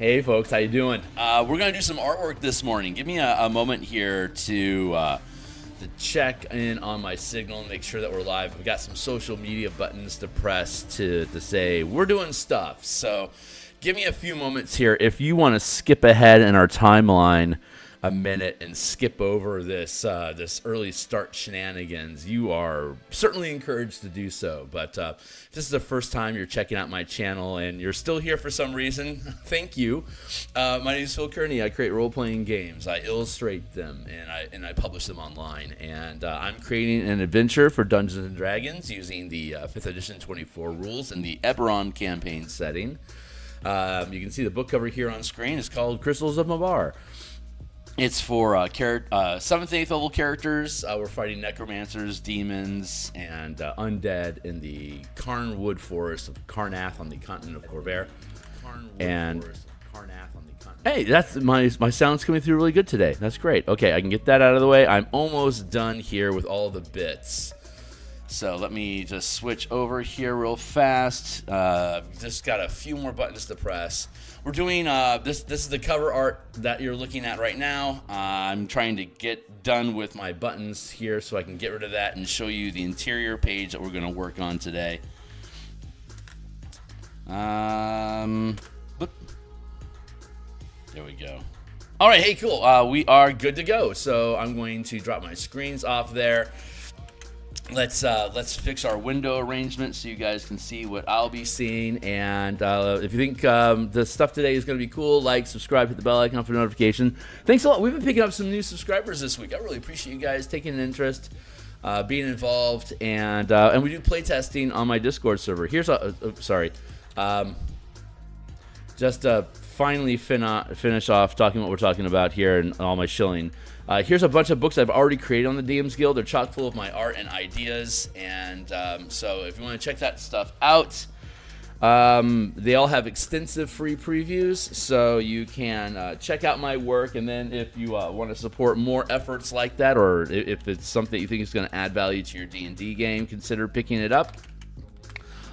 Hey folks, how you doing? We're going to do some artwork this morning. Give me a moment here to Check in on my signal and make sure that we're live. We've got some social media buttons to press to say we're doing stuff. So give me a few moments here. If you want to skip ahead in our timeline a minute and skip over this this early start shenanigans, you are certainly encouraged to do so. But if this is the first time you're checking out my channel and you're still here for some reason, thank you. My name is Phil Kearney. I create role-playing games. I illustrate them and I publish them online. And I'm creating an adventure for Dungeons and Dragons using the 5th edition 24 rules in the Eberron campaign setting. You can see the book cover here on screen. It's called Crystals of Mabar. It's for 7th and 8th level characters. We're fighting necromancers, demons, and undead in the Carnwood Forest of Carnath on the continent of Corvair. Hey, that's my sound's coming through really good today. That's great. Okay, I can get that out of the way. I'm almost done here with all the bits. So let me just switch over here real fast. Just got a few more buttons to press. We're doing this is the cover art that you're looking at right now. I'm trying to get done with my buttons here so I can get rid of that and show you the interior page that we're going to work on today. There we go. All right, hey, cool. We are good to go. So I'm going to drop my screens off there. Let's fix our window arrangement so you guys can see what I'll be seeing. And if you think the stuff today is going to be cool, like, subscribe, hit the bell icon for notification. Thanks a lot. We've been picking up some new subscribers this week. I really appreciate you guys taking an interest, being involved, and we do play testing on my Discord server. Here's just to finally finish off talking what we're talking about here and all my shilling. Here's a bunch of books I've already created on the DMsGuild. They're chock full of my art and ideas, and so if you want to check that stuff out, they all have extensive free previews, so you can check out my work, and then if you want to support more efforts like that, or if it's something you think is going to add value to your D&D game, consider picking it up.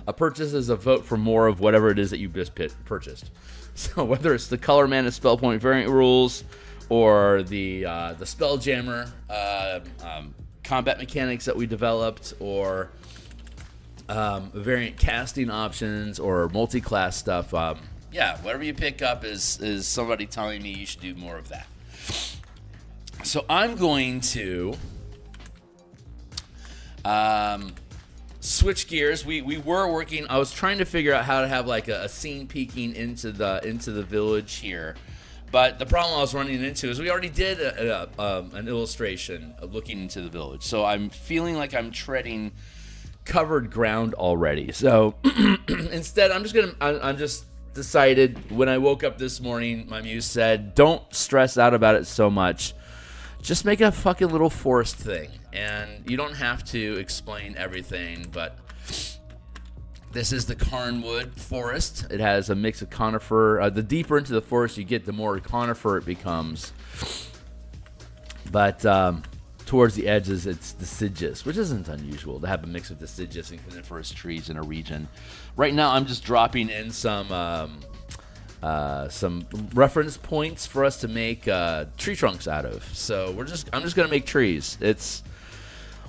A purchase is a vote for more of whatever it is that you just purchased. So whether it's the Color Mana Spell Point variant rules, or the Spelljammer combat mechanics that we developed, or variant casting options, or multi-class stuff. Yeah, whatever you pick up is somebody telling me you should do more of that. So I'm going to switch gears. We were working. I was trying to figure out how to have like a scene peeking into the village here. But the problem I was running into is we already did an illustration of looking into the village. So I'm feeling like I'm treading covered ground already. So instead, I'm just decided when I woke up this morning, my muse said, don't stress out about it so much. Just make a fucking little forest thing. And you don't have to explain everything, but this is the Carnwood Forest. It has a mix of conifer. The deeper into the forest you get, the more conifer it becomes. But towards the edges, it's deciduous, which isn't unusual to have a mix of deciduous and coniferous trees in a region. Right now, I'm just dropping in some reference points for us to make tree trunks out of. So I'm just gonna make trees.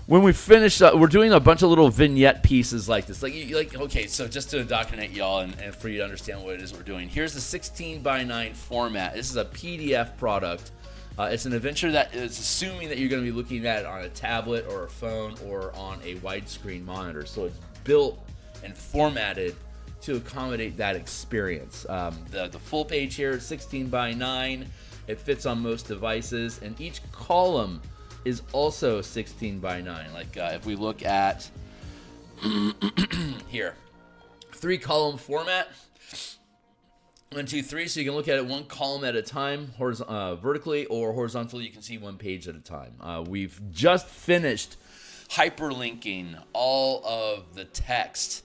When we finish, we're doing a bunch of little vignette pieces like this. Okay, so just to indoctrinate y'all and for you to understand what it is we're doing. Here's the 16:9 format. This is a PDF product. It's an adventure that is assuming that you're going to be looking at it on a tablet or a phone or on a widescreen monitor. So it's built and formatted to accommodate that experience. The full page here is 16:9. It fits on most devices, and each column is also 16:9. Like if we look at here, 3-column format, 1, 2, 3. So you can look at it one column at a time, vertically or horizontally. You can see one page at a time. We've just finished hyperlinking all of the text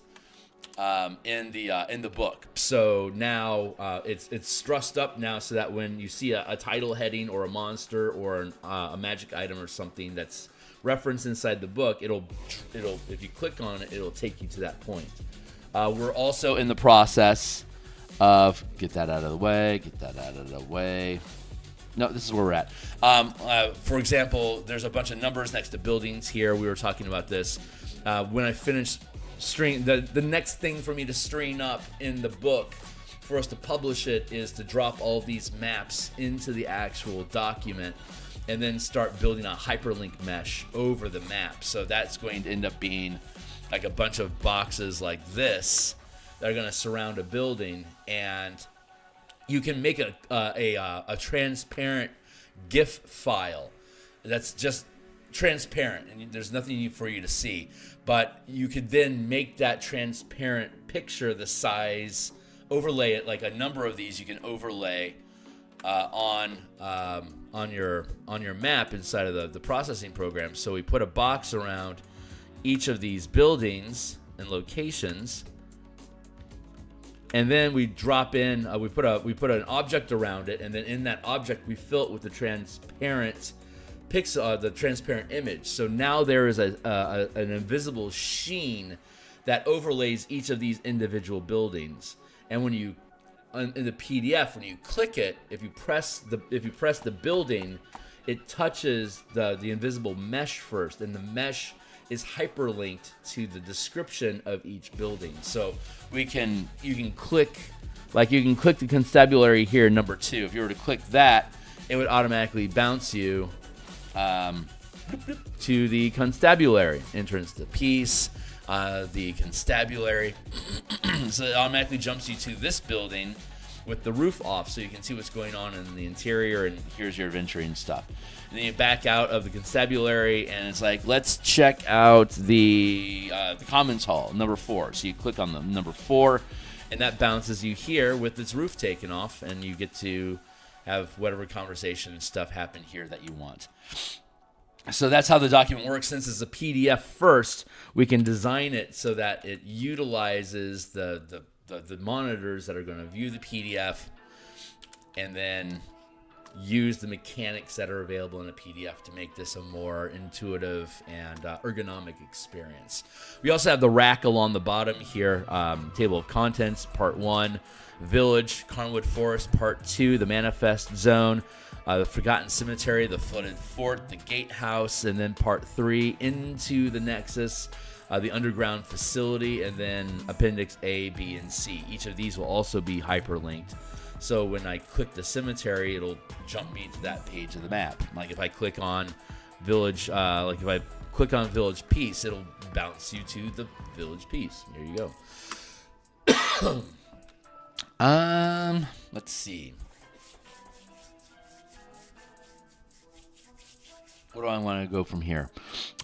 in the book. So now it's stressed up now so that when you see a title heading or a monster or a magic item or something that's referenced inside the book, it'll if you click on it, it'll take you to that point. We're also in the process of, get that out of the way, get that out of the way. No, this is where we're at. For example, there's a bunch of numbers next to buildings here. We were talking about this. When I finish string, the next thing for me to string up in the book for us to publish it is to drop all of these maps into the actual document and then start building a hyperlink mesh over the map. So that's going to end up being like a bunch of boxes like this that are going to surround a building, and you can make a transparent GIF file that's just transparent, and there's nothing for you to see. But you could then make that transparent picture the size, overlay it, like a number of these you can overlay on your map inside of the processing program. So we put a box around each of these buildings and locations, and then we drop in. We put an object around it, and then in that object we fill it with the transparent pixel, the transparent image. So now there is an invisible sheen that overlays each of these individual buildings. And when you in the PDF, when you click it, if you press the building, it touches the invisible mesh first, and the mesh is hyperlinked to the description of each building. So you can click the constabulary here, number 2. If you were to click that, it would automatically bounce you to the constabulary entrance, the piece, the constabulary. So it automatically jumps you to this building with the roof off, so you can see what's going on in the interior, and here's your adventuring stuff. And then you back out of the constabulary, and it's like, let's check out the Commons Hall, number 4. So you click on the number 4, and that bounces you here with its roof taken off, and you get to have whatever conversation and stuff happen here that you want. So that's how the document works. Since it's a PDF first, we can design it so that it utilizes the monitors that are going to view the PDF, and then use the mechanics that are available in a PDF to make this a more intuitive and ergonomic experience. We also have the rack along the bottom here, table of contents, part 1, village, Carnwood Forest, part 2, the manifest zone, the Forgotten Cemetery, the Flooded Fort, the Gatehouse, and then part 3, into the Nexus, the underground facility, and then Appendix A, B, and C. Each of these will also be hyperlinked. So when I click the cemetery, it'll jump me to that page of the map. Like if I click on village, if I click on village piece, it'll bounce you to the village piece. There you go. Let's see. Where do I want to go from here?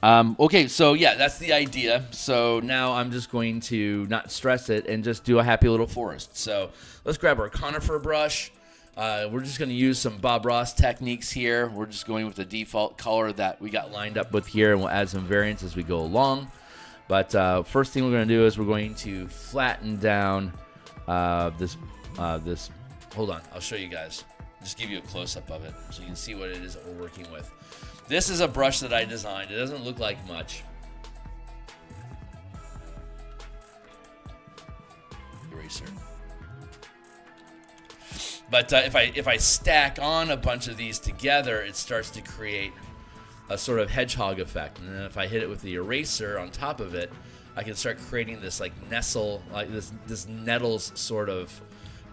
Okay, so yeah, that's the idea. So now I'm just going to not stress it and just do a happy little forest. So let's grab our conifer brush. We're just going to use some Bob Ross techniques here. We're just going with the default color that we got lined up with here, and we'll add some variants as we go along. But first thing we're going to do is we're going to flatten down this. Hold on, I'll show you guys. Just give you a close-up of it so you can see what it is that we're working with. This is a brush that I designed. It doesn't look like much. Eraser. But if I stack on a bunch of these together, it starts to create a sort of hedgehog effect. And then if I hit it with the eraser on top of it, I can start creating this like nestle, like this nettles sort of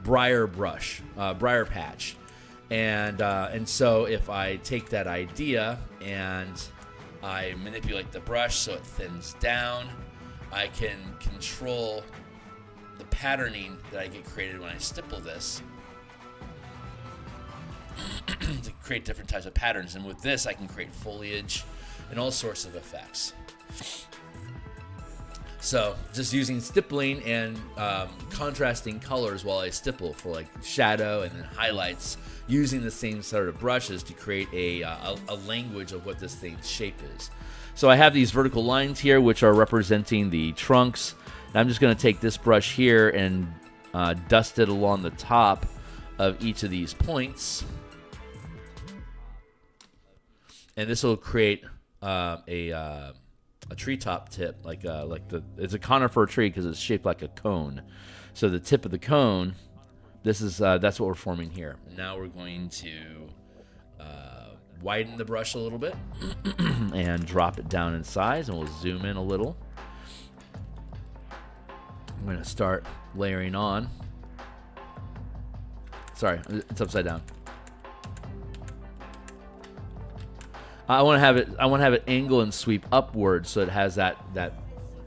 briar brush, briar patch. And so if I take that idea and I manipulate the brush so it thins down, I can control the patterning that I get created when I stipple this to create different types of patterns. And with this, I can create foliage and all sorts of effects. So just using stippling and contrasting colors while I stipple for like shadow and then highlights, using the same sort of brushes to create a language of what this thing's shape is. So I have these vertical lines here which are representing the trunks. And I'm just going to take this brush here and dust it along the top of each of these points. And this will create a treetop tip, it's a conifer tree because it's shaped like a cone. So the tip of the cone This is that's what we're forming here. Now we're going to widen the brush a little bit and drop it down in size, and we'll zoom in a little. I'm going to start layering on. Sorry, it's upside down. I want to have it angle and sweep upwards so it has that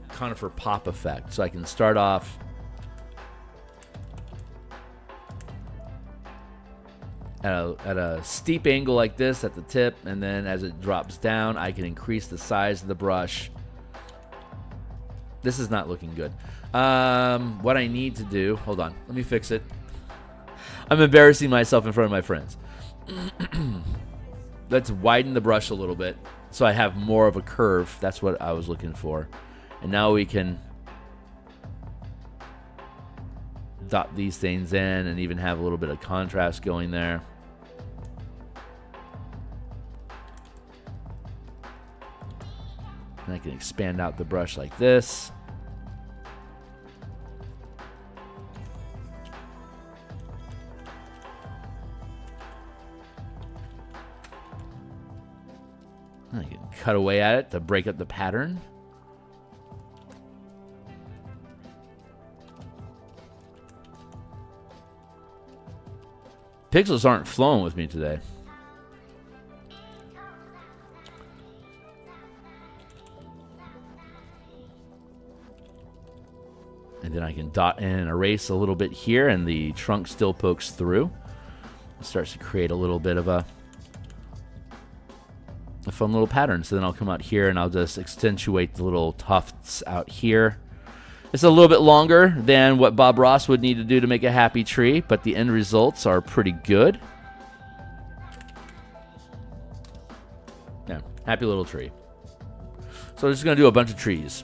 conifer pop effect. So I can start off at a steep angle like this at the tip, and then as it drops down, I can increase the size of the brush. This is not looking good. What I need to do, hold on, let me fix it. I'm embarrassing myself in front of my friends. Let's widen the brush a little bit so I have more of a curve. That's what I was looking for. And now we can dot these things in and even have a little bit of contrast going there. And I can expand out the brush like this. I can cut away at it to break up the pattern. Pixels aren't flowing with me today. And then I can dot in and erase a little bit here, and the trunk still pokes through. It starts to create a little bit of a fun little pattern. So then I'll come out here and I'll just accentuate the little tufts out here. It's a little bit longer than what Bob Ross would need to do to make a happy tree, but the end results are pretty good. Yeah, happy little tree. So we're just going to do a bunch of trees.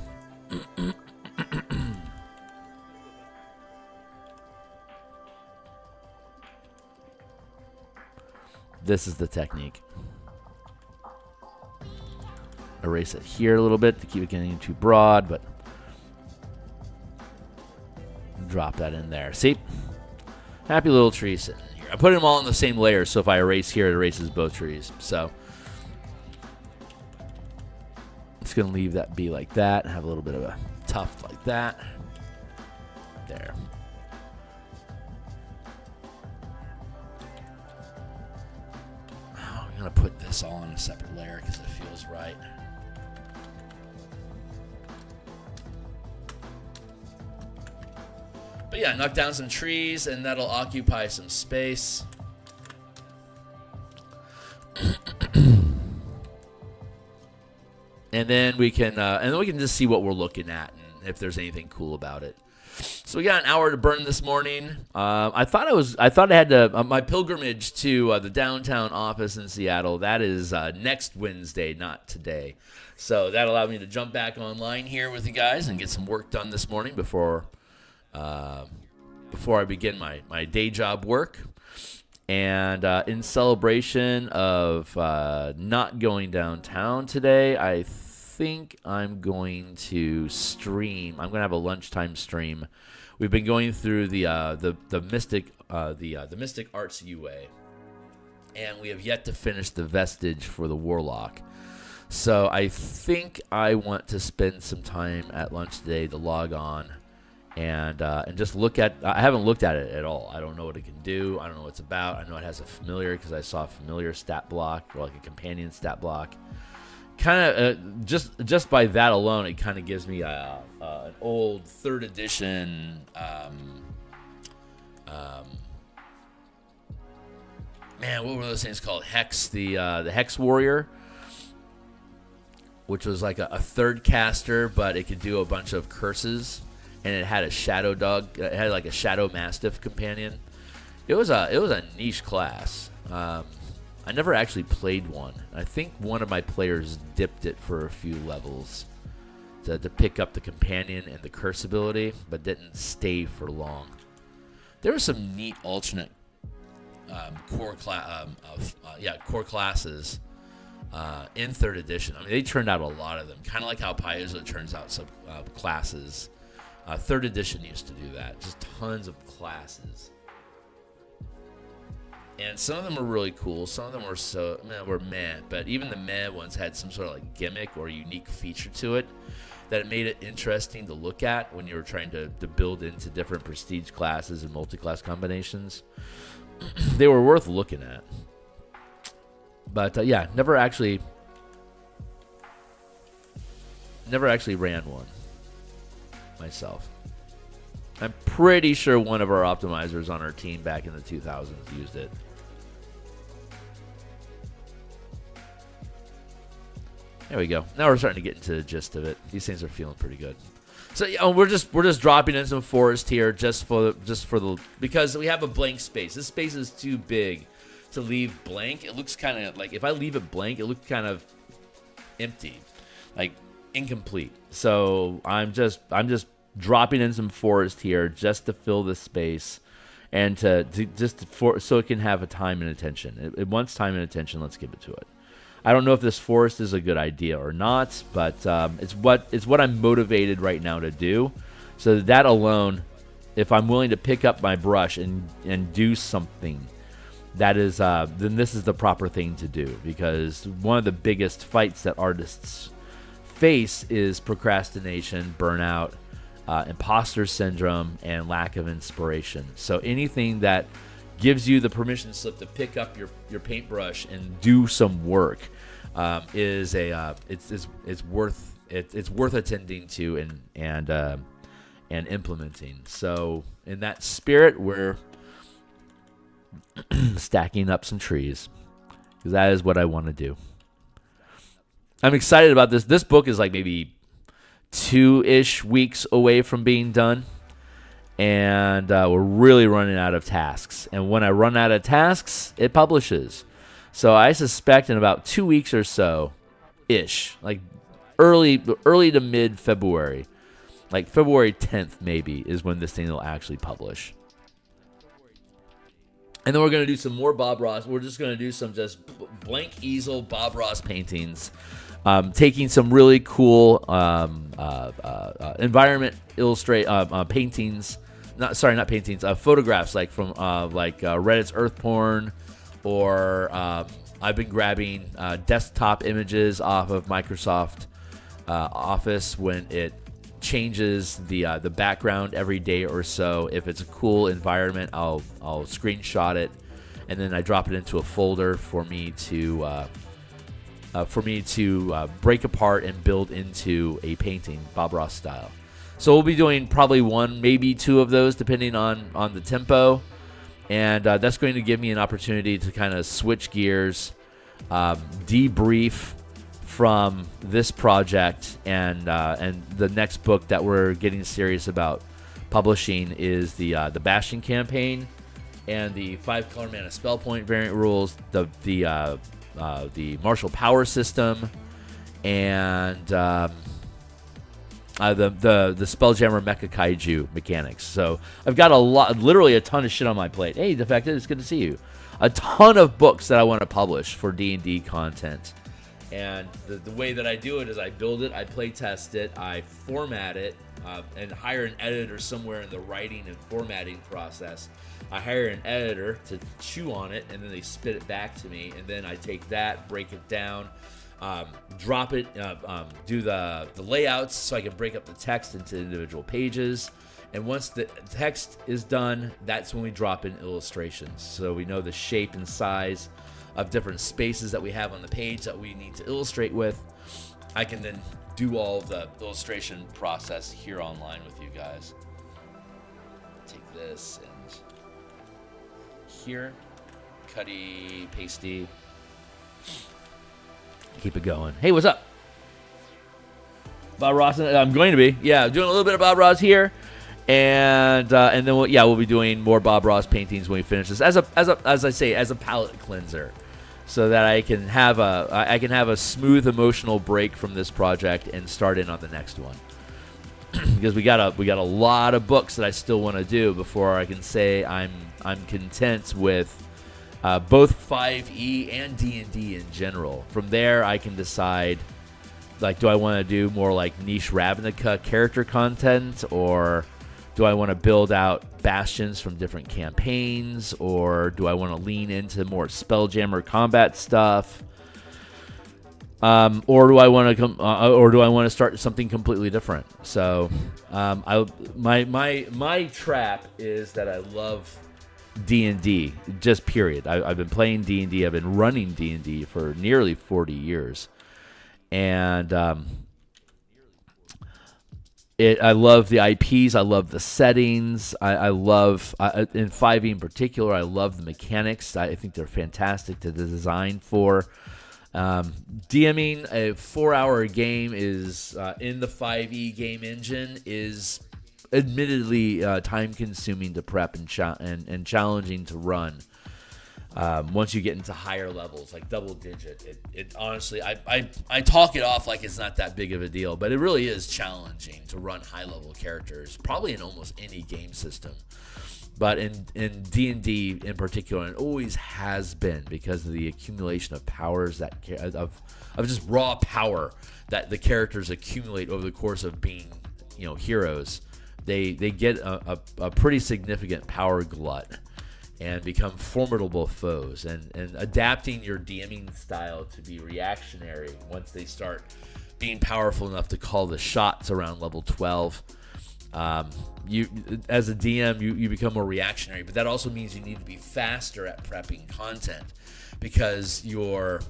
This is the technique. Erase it here a little bit to keep it getting too broad, but drop that in there. See? Happy little tree sitting in here. I put them all in the same layer, so if I erase here, it erases both trees. So it's going to leave that be like that and have a little bit of a tuft like that. There. Oh, I'm going to put this all in a separate layer because it feels right. But yeah, knock down some trees, and that'll occupy some space. And then we can just see what we're looking at and if there's anything cool about it. So we got an hour to burn this morning. I thought I had to my pilgrimage to the downtown office in Seattle. That is next Wednesday, not today. So that allowed me to jump back online here with you guys and get some work done this morning before I begin my day job work. And in celebration of not going downtown today, I think I'm going to stream. I'm going to have a lunchtime stream. We've been going through the Mystic Arts UA, and we have yet to finish the vestige for the Warlock. So I think I want to spend some time at lunch today to log on and just look at. I haven't looked at it at all. I don't know what it can do. I don't know what it's about. I know it has a familiar because I saw a familiar stat block or like a companion stat block. Kind of just by that alone, it kind of gives me an old 3rd edition. Man, what were those things called? Hex, the Hex Warrior, which was like a 3rd caster, but it could do a bunch of curses, and it had a shadow dog. It had like a shadow mastiff companion. It was a niche class. I never actually played one. I think one of my players dipped it for a few levels to pick up the companion and the curse ability, but didn't stay for long. There were some neat alternate core classes in 3rd edition. I mean, they turned out a lot of them, kind of like how Paizo turns out sub classes. 3rd edition used to do that, just tons of classes. And some of them were really cool. Some of them were meh. But even the meh ones had some sort of like gimmick or unique feature to it that it made it interesting to look at when you were trying to build into different prestige classes and multi-class combinations. They were worth looking at. But yeah, never actually ran one myself. I'm pretty sure one of our optimizers on our team back in the 2000s used it. There we go. Now we're starting to get into the gist of it. These things are feeling pretty good. So yeah, we're just dropping in some forest here just for the because we have a blank space. This space is too big to leave blank. It looks kind of like if I leave it blank, it looks kind of empty, like incomplete. So I'm just dropping in some forest here just to fill this space and so it can have a time and attention. It wants time and attention. Let's give it to it. I don't know if this forest is a good idea or not, but it's what I'm motivated right now to do. So that alone, if I'm willing to pick up my brush and do something, that is then this is the proper thing to do, because one of the biggest fights that artists face is procrastination, burnout, imposter syndrome, and lack of inspiration. So anything that gives you the permission slip to pick up your paintbrush and do some work is worth attending to and implementing. So in that spirit, we're stacking up some trees, because that is what I want to do. I'm excited about this. This book is like maybe 2-ish weeks away from being done. And we're really running out of tasks. And when I run out of tasks, it publishes. So I suspect in about 2 weeks or so-ish, like early to mid-February, like February 10th maybe, is when this thing will actually publish. And then we're going to do some more Bob Ross. We're just going to do some just blank easel Bob Ross paintings. Taking some really cool environment paintings. Not paintings. Photographs like from Reddit's Earth Porn, or I've been grabbing desktop images off of Microsoft Office when it changes the background every day or so. If it's a cool environment, I'll screenshot it, and then I drop it into a folder for me to break apart and build into a painting, Bob Ross style. So we'll be doing probably 1, maybe 2 of those, depending on the tempo. And that's going to give me an opportunity to kind of switch gears, debrief from this project, and the next book that we're getting serious about publishing is the Bastion campaign and the 5 color mana spell point variant rules, the martial power system, and the Spelljammer Mecha Kaiju mechanics. So I've got literally a ton of shit on my plate. Hey, Defected, it's good to see you. A ton of books that I want to publish for D&D content. And the way that I do it is I build it, I play test it, I format it, and hire an editor somewhere in the writing and formatting process. I hire an editor to chew on it, and then they spit it back to me, and then I take that, break it down, drop it, do the layouts so I can break up the text into individual pages. And once the text is done, that's when we drop in illustrations. So we know the shape and size of different spaces that we have on the page that we need to illustrate with. I can then do all of the illustration process here online with you guys. Take this and here, cutty, pasty. Keep it going. Hey, what's up? Bob Ross, I'm going to be. Yeah, doing a little bit of Bob Ross here. And then we'll be doing more Bob Ross paintings when we finish this as a palette cleanser, so that I can have a smooth emotional break from this project and start in on the next one. Because we got a lot of books that I still want to do before I can say I'm content with both 5e and D&D in general. From there, I can decide, like, do I want to do more like niche Ravnica character content, or Do I want to build out bastions from different campaigns, or do I want to lean into more Spelljammer combat stuff? Or do I want to start something completely different? So, my trap is that I love D&D, just period. I've been playing D&D. I've been running D&D for nearly 40 years, and I love the IPs. I love the settings. I love in 5e in particular. I love the mechanics. I think they're fantastic to design for. DMing a 4-hour game is in the 5e game engine is admittedly time-consuming to prep and challenging to run. Once you get into higher levels, like double-digit, it honestly, I talk it off like it's not that big of a deal, but it really is challenging to run high-level characters, probably in almost any game system. But in D&D in particular, and it always has been because of the accumulation of powers of just raw power that the characters accumulate over the course of being, heroes. They get a pretty significant power glut and become formidable foes. And adapting your DMing style to be reactionary once they start being powerful enough to call the shots around level 12. You as a DM, you become more reactionary, but that also means you need to be faster at prepping content because you're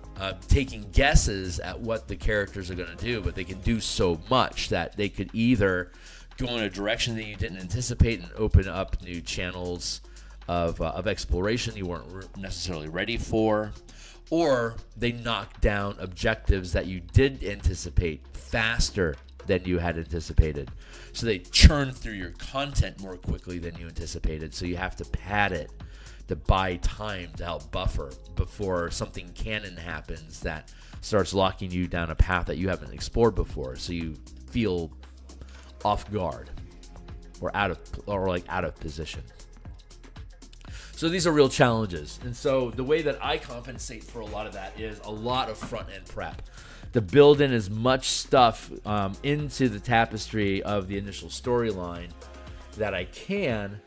taking guesses at what the characters are going to do, but they can do so much that they could either go in a direction that you didn't anticipate and open up new channels of exploration you weren't necessarily ready for, or they knock down objectives that you did anticipate faster than you had anticipated. So they churn through your content more quickly than you anticipated, so you have to pad it to buy time to help buffer before something canon happens that starts locking you down a path that you haven't explored before, so you feel off guard or out of position. So these are real challenges. And so the way that I compensate for a lot of that is a lot of front-end prep to build in as much stuff into the tapestry of the initial storyline that I can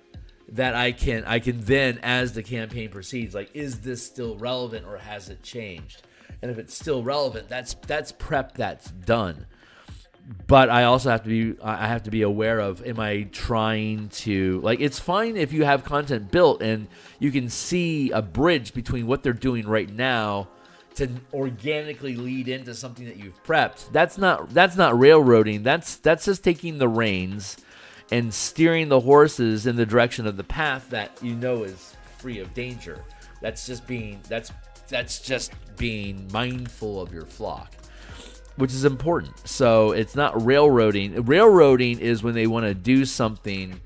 then, as the campaign proceeds, like, is this still relevant or has it changed? And if it's still relevant, that's prep that's done. But I also have to be aware of, am I trying to, like, it's fine if you have content built and you can see a bridge between what they're doing right now to organically lead into something that you've prepped. That's not railroading. That's just taking the reins and steering the horses in the direction of the path that is free of danger. That's just being mindful of your flock, which is important. So it's not railroading. Railroading is when they want to do something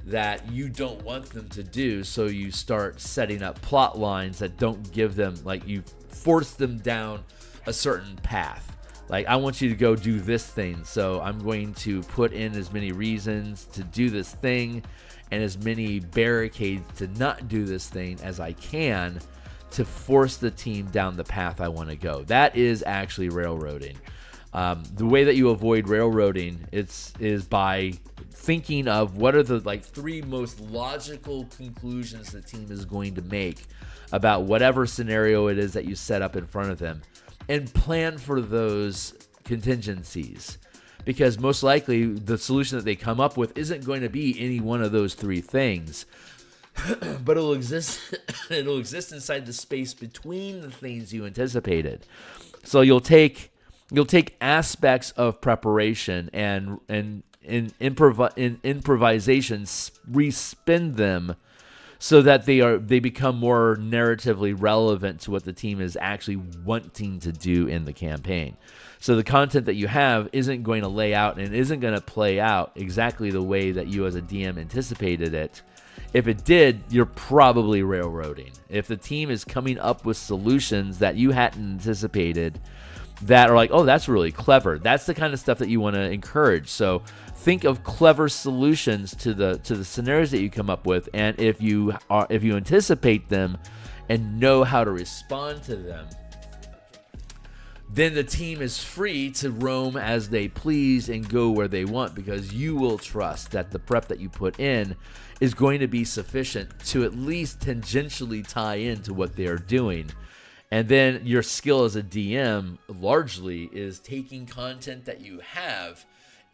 that you don't want them to do, so you start setting up plot lines that don't give them, like, you force them down a certain path. Like, I want you to go do this thing, so I'm going to put in as many reasons to do this thing and as many barricades to not do this thing as I can to force the team down the path I want to go. That is actually railroading. The way that you avoid railroading is by thinking of what are the, like, 3 most logical conclusions the team is going to make about whatever scenario it is that you set up in front of them, and plan for those contingencies, because most likely the solution that they come up with isn't going to be any one of those 3 things, but it'll exist inside the space between the things you anticipated. So you'll take aspects of preparation and in improvisation, respin them so that they become more narratively relevant to what the team is actually wanting to do in the campaign. So the content that you have isn't going to lay out and isn't going to play out exactly the way that you as a DM anticipated it. If it did, you're probably railroading. If the team is coming up with solutions that you hadn't anticipated that are like, oh, that's really clever, that's the kind of stuff that you want to encourage. So think of clever solutions to the scenarios that you come up with, and if you anticipate them and know how to respond to them, then the team is free to roam as they please and go where they want, because you will trust that the prep that you put in is going to be sufficient to at least tangentially tie into what they are doing. And then your skill as a DM largely is taking content that you have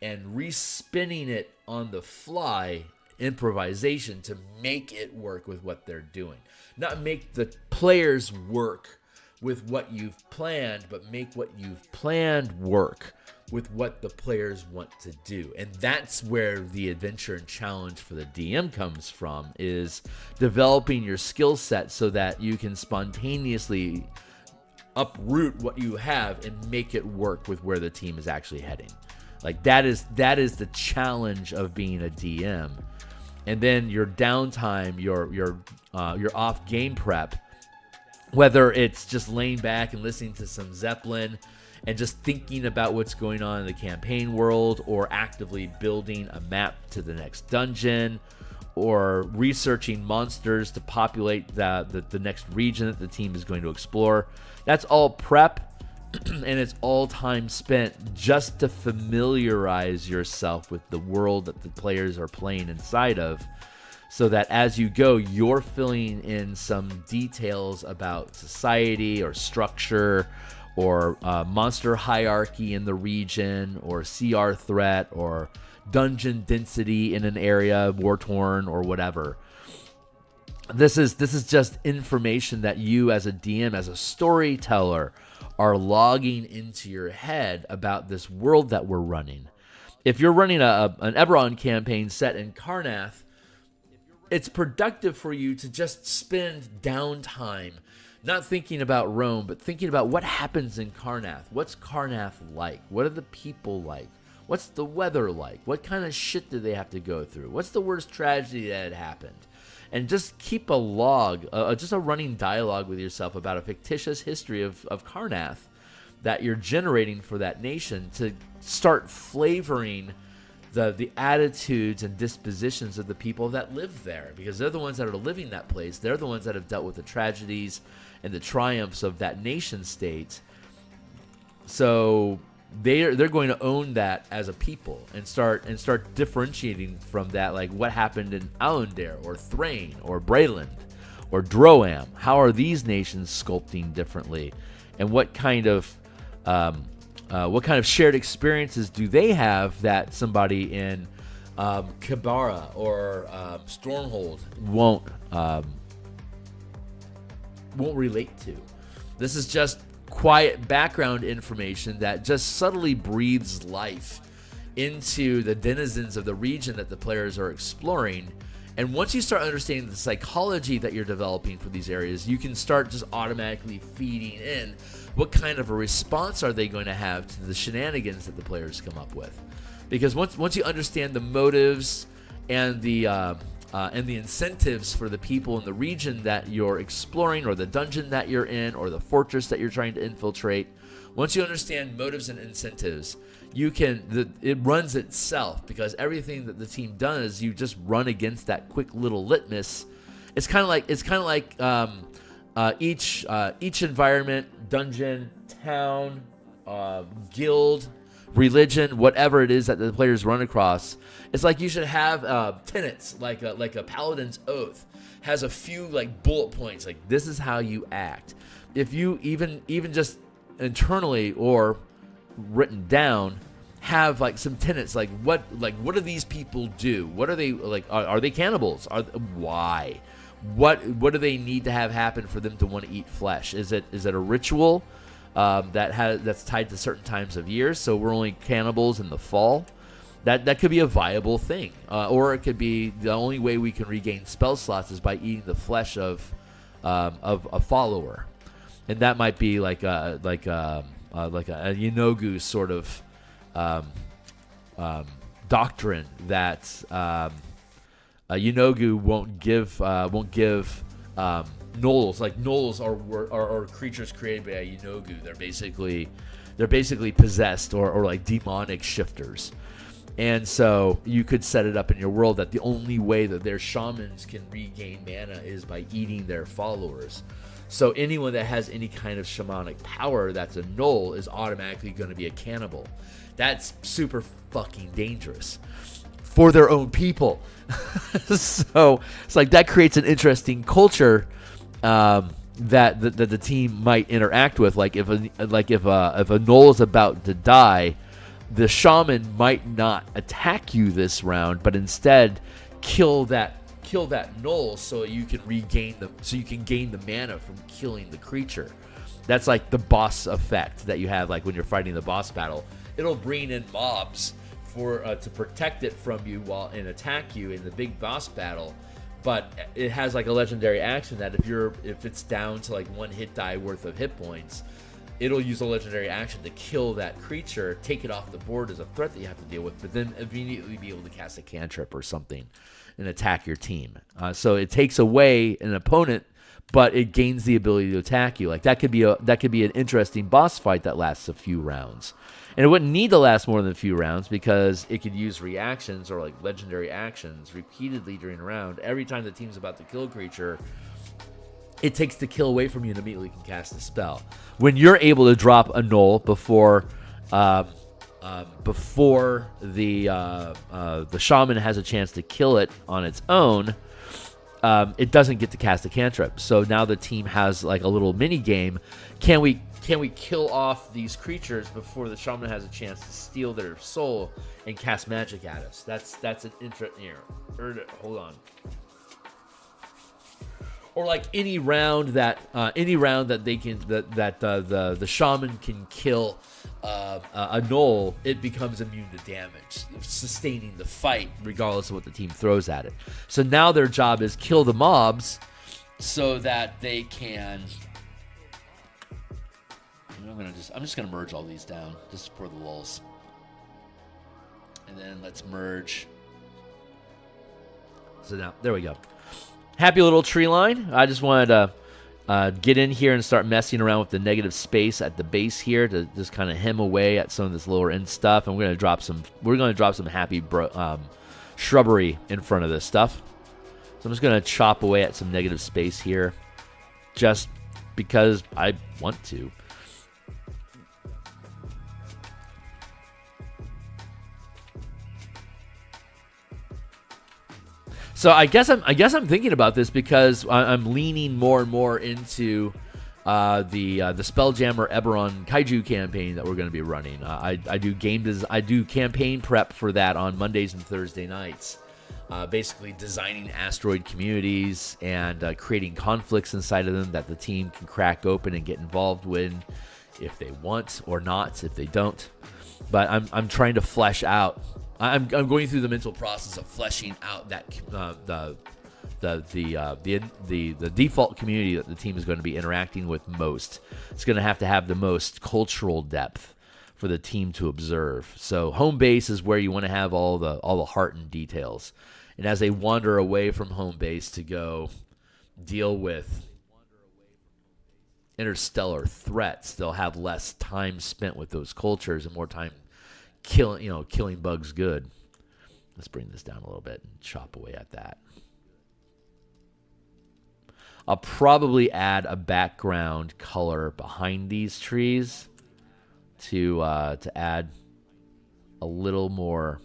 and respinning it on the fly, improvisation, to make it work with what they're doing. Not make the players work with what you've planned, but make what you've planned work with what the players want to do. And that's where the adventure and challenge for the DM comes from, is developing your skill set so that you can spontaneously uproot what you have and make it work with where the team is actually heading. Like that is the challenge of being a DM. And then your downtime, your off game prep, whether it's just laying back and listening to some Zeppelin and just thinking about what's going on in the campaign world, or actively building a map to the next dungeon, or researching monsters to populate the next region that the team is going to explore. That's all prep, and it's all time spent just to familiarize yourself with the world that the players are playing inside of, so that as you go, you're filling in some details about society or structure or monster hierarchy in the region, or CR threat, or dungeon density in an area, war-torn, or whatever. This is just information that you as a DM, as a storyteller, are logging into your head about this world that we're running. If you're running an Eberron campaign set in Karrnath, it's productive for you to just spend downtime not thinking about Rome, but thinking about what happens in Karrnath. What's Karrnath like? What are the people like? What's the weather like? What kind of shit do they have to go through? What's the worst tragedy that had happened? And just keep a log, just a running dialogue with yourself about a fictitious history of Karrnath that you're generating for that nation, to start flavoring the attitudes and dispositions of the people that live there, because they're the ones that are living that place. They're the ones that have dealt with the tragedies and the triumphs of that nation state. So they're going to own that as a people and start differentiating from that, like what happened in Aundair or Thrain or Breland or Droam. How are these nations sculpting differently, and what kind of shared experiences do they have that somebody in Kabara or Stormhold won't relate to? This is just quiet background information that just subtly breathes life into the denizens of the region that the players are exploring. And once you start understanding the psychology that you're developing for these areas, you can start just automatically feeding in what kind of a response are they going to have to the shenanigans that the players come up with. Because once you understand the motives and the incentives for the people in the region that you're exploring, or the dungeon that you're in, or the fortress that you're trying to infiltrate, once you understand motives and incentives, it runs itself, because everything that the team does, you just run against that quick little litmus. It's kind of like each environment, dungeon, town, guild, religion, whatever it is that the players run across. It's like you should have tenets, like a paladin's oath has a few like bullet points, like this is how you act. If you even just internally or written down have like some tenets, like what do these people do? What are they like? Are they cannibals? Why? What do they need to have happen for them to want to eat flesh? Is it a ritual that's tied to certain times of year? So we're only cannibals in the fall. That could be a viable thing, or it could be the only way we can regain spell slots is by eating the flesh of a follower, and that might be like a Yenogu sort of doctrine that Yenogu won't give gnolls. Like gnolls are creatures created by a Yenogu. They're basically possessed or like demonic shifters. And so you could set it up in your world that the only way that their shamans can regain mana is by eating their followers. So anyone that has any kind of shamanic power that's a null is automatically going to be a cannibal. That's super fucking dangerous for their own people. So it's like that creates an interesting culture that the team might interact with. Like if a null is about to die, the shaman might not attack you this round, but instead kill that null so you can gain the mana from killing the creature. That's like the boss effect that you have, like when you're fighting the boss battle. It'll bring in mobs to protect it from you and attack you in the big boss battle. But it has like a legendary action that if it's down to like 1 hit die worth of hit points, it'll use a legendary action to kill that creature, take it off the board as a threat that you have to deal with, but then immediately be able to cast a cantrip or something and attack your team. So it takes away an opponent, but it gains the ability to attack you. Like that could be an interesting boss fight that lasts a few rounds. And it wouldn't need to last more than a few rounds because it could use reactions or like legendary actions repeatedly during a round. Every time the team's about to kill a creature, it takes the kill away from you and immediately can cast a spell. When you're able to drop a null before the shaman has a chance to kill it on its own, it doesn't get to cast a cantrip. So now the team has like a little mini game. Can we kill off these creatures before the shaman has a chance to steal their soul and cast magic at us? That's an interesting here. Hold on. Or like any round that they can the shaman can kill a null, it becomes immune to damage, sustaining the fight regardless of what the team throws at it. So now their job is kill the mobs so that they can. I'm just gonna merge all these down just for the lulz, and then let's merge. So now there we go. Happy little tree line. I just wanted to get in here and start messing around with the negative space at the base here to just kind of hem away at some of this lower end stuff. And we're going to drop some happy shrubbery in front of this stuff. So I'm just going to chop away at some negative space here just because I want to. So I guess I'm thinking about this because I'm leaning more and more into the Spelljammer Eberron Kaiju campaign that we're going to be running. I do campaign prep for that on Mondays and Thursday nights. Basically designing asteroid communities and creating conflicts inside of them that the team can crack open and get involved with if they want or not if they don't. But I'm trying to flesh out. I'm going through the mental process of fleshing out that the default community that the team is going to be interacting with most. It's going to have the most cultural depth for the team to observe. So home base is where you want to have all the heart and details. And as they wander away from home base to go deal with interstellar threats, they'll have less time spent with those cultures and more time killing bugs good. Let's bring this down a little bit and chop away at that. I'll probably add a background color behind these trees to add a little more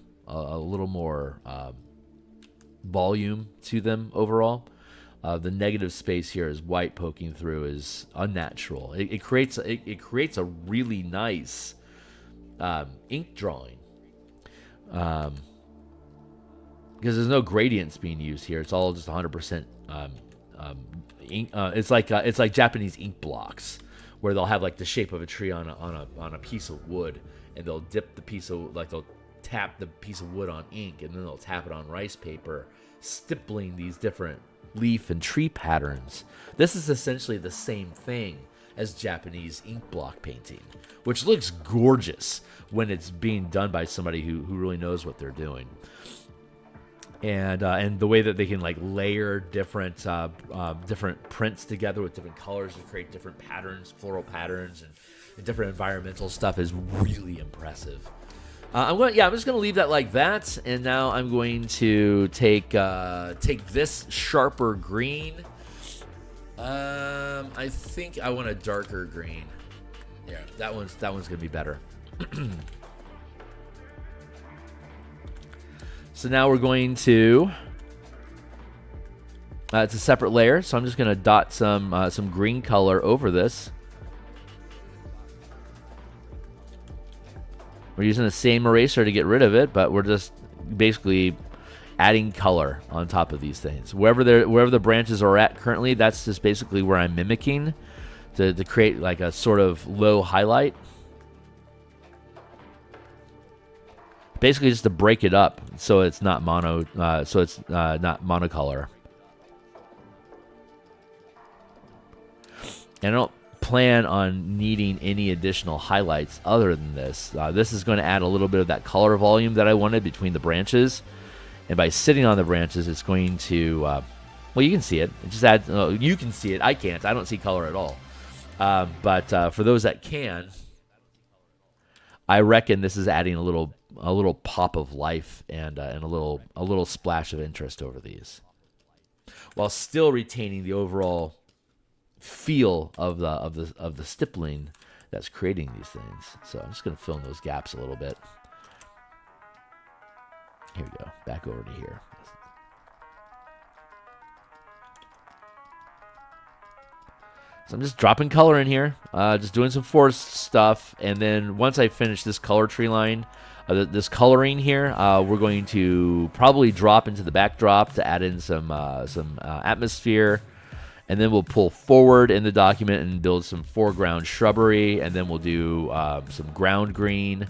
volume to them overall. The negative space here is white poking through is unnatural. It creates a really nice ink drawing because there's no gradients being used here. It's all just 100% ink. It's like Japanese ink blocks where they'll have like the shape of a tree on a piece of wood, and they'll dip the piece of they'll tap the piece of wood on ink, and then they'll tap it on rice paper, stippling these different leaf and tree patterns. This is essentially the same thing as Japanese ink block painting, which looks gorgeous when it's being done by somebody who really knows what they're doing. And the way that they can like layer different prints together with different colors to create different patterns, floral patterns, and different environmental stuff is really impressive. I'm just gonna leave that like that, and now I'm going to take this sharper green I think I want a darker green. Yeah, that one's gonna be better. So now we're going to. It's a separate layer, so I'm just gonna dot some green color over this. We're using the same eraser to get rid of it, but we're just basically adding color on top of these things. Wherever the branches are at currently, that's just basically where I'm mimicking to create like a sort of low highlight. Basically just to break it up so it's not not monocolor. And I don't plan on needing any additional highlights other than this. This is going to add a little bit of that color volume that I wanted between the branches. And by sitting on the branches, it's going to, well, you can see it. It just adds, you can see it. I can't. I don't see color at all. But for those that can, I reckon this is adding a little pop of life and a little splash of interest over these, while still retaining the overall feel of the stippling that's creating these things. So I'm just going to fill in those gaps a little bit. Here we go. Back over to here. So I'm just dropping color in here, just doing some forest stuff, and then once I finish this color tree line, this coloring here, we're going to probably drop into the backdrop to add in some atmosphere, and then we'll pull forward in the document and build some foreground shrubbery, and then we'll do some ground green,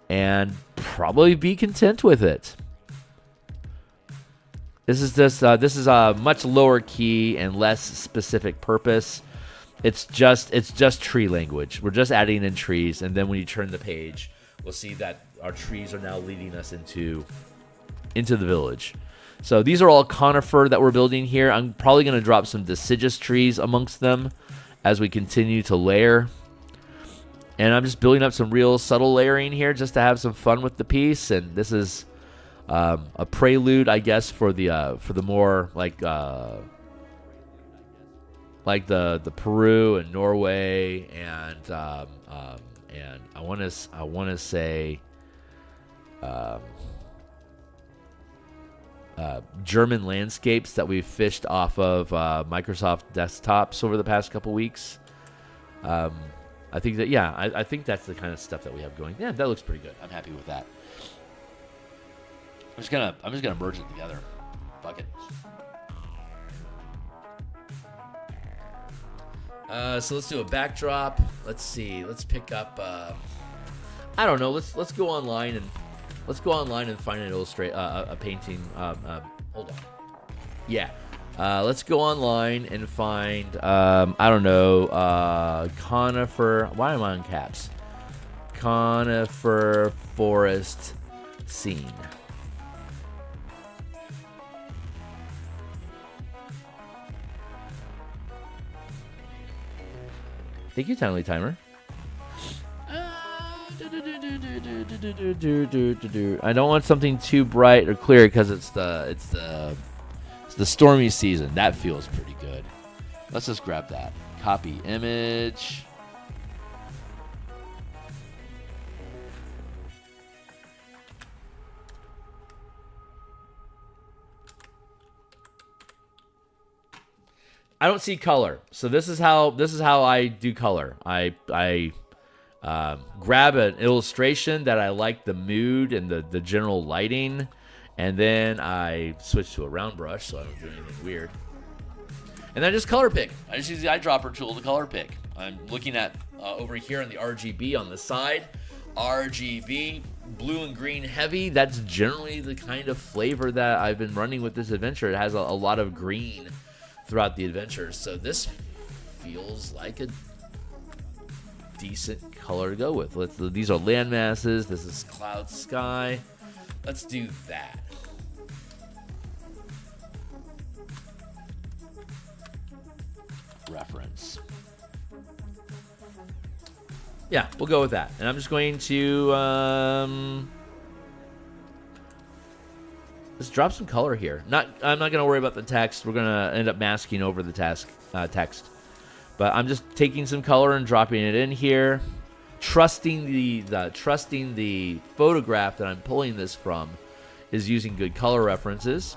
and probably be content with it. This is a much lower key and less specific purpose. It's just tree language. We're just adding in trees, and then when you turn the page, we'll see that our trees are now leading us into the village. So these are all conifer that we're building here. I'm probably going to drop some deciduous trees amongst them as we continue to layer. And I'm just building up some real subtle layering here just to have some fun with the piece. And this is a prelude, I guess, for the more like the Peru and Norway and I want to say German landscapes that we've fished off of Microsoft desktops over the past couple weeks. I think that I think that's the kind of stuff that we have going. Yeah, that looks pretty good. I'm happy with that. I'm just gonna merge it together. Fuck it. So let's do a backdrop. Let's see. Let's pick up. I don't know. Let's go online and find an a painting. Hold on. Yeah. Let's go online and find. I don't know. Conifer. Why am I on caps? Conifer forest scene. Thank you, Timely Timer. I don't want something too bright or clear because it's the stormy season. That feels pretty good. Let's just grab that. Copy image. I don't see color, so this is how I do color. I grab an illustration that I like the mood and the general lighting, and then I switch to a round brush so I don't do anything weird. And then I just color pick. I just use the eyedropper tool to color pick. I'm looking at over here on the RGB on the side. RGB, blue and green heavy. That's generally the kind of flavor that I've been running with this adventure. It has a lot of green throughout the adventure, so this feels like a decent color to go with. These are land masses. This is cloud sky. Let's do that. Reference. Yeah, we'll go with that. And I'm just going to just drop some color here. I'm not going to worry about the text. We're going to end up masking over the text text. But I'm just taking some color and dropping it in here, trusting the photograph that I'm pulling this from is using good color references.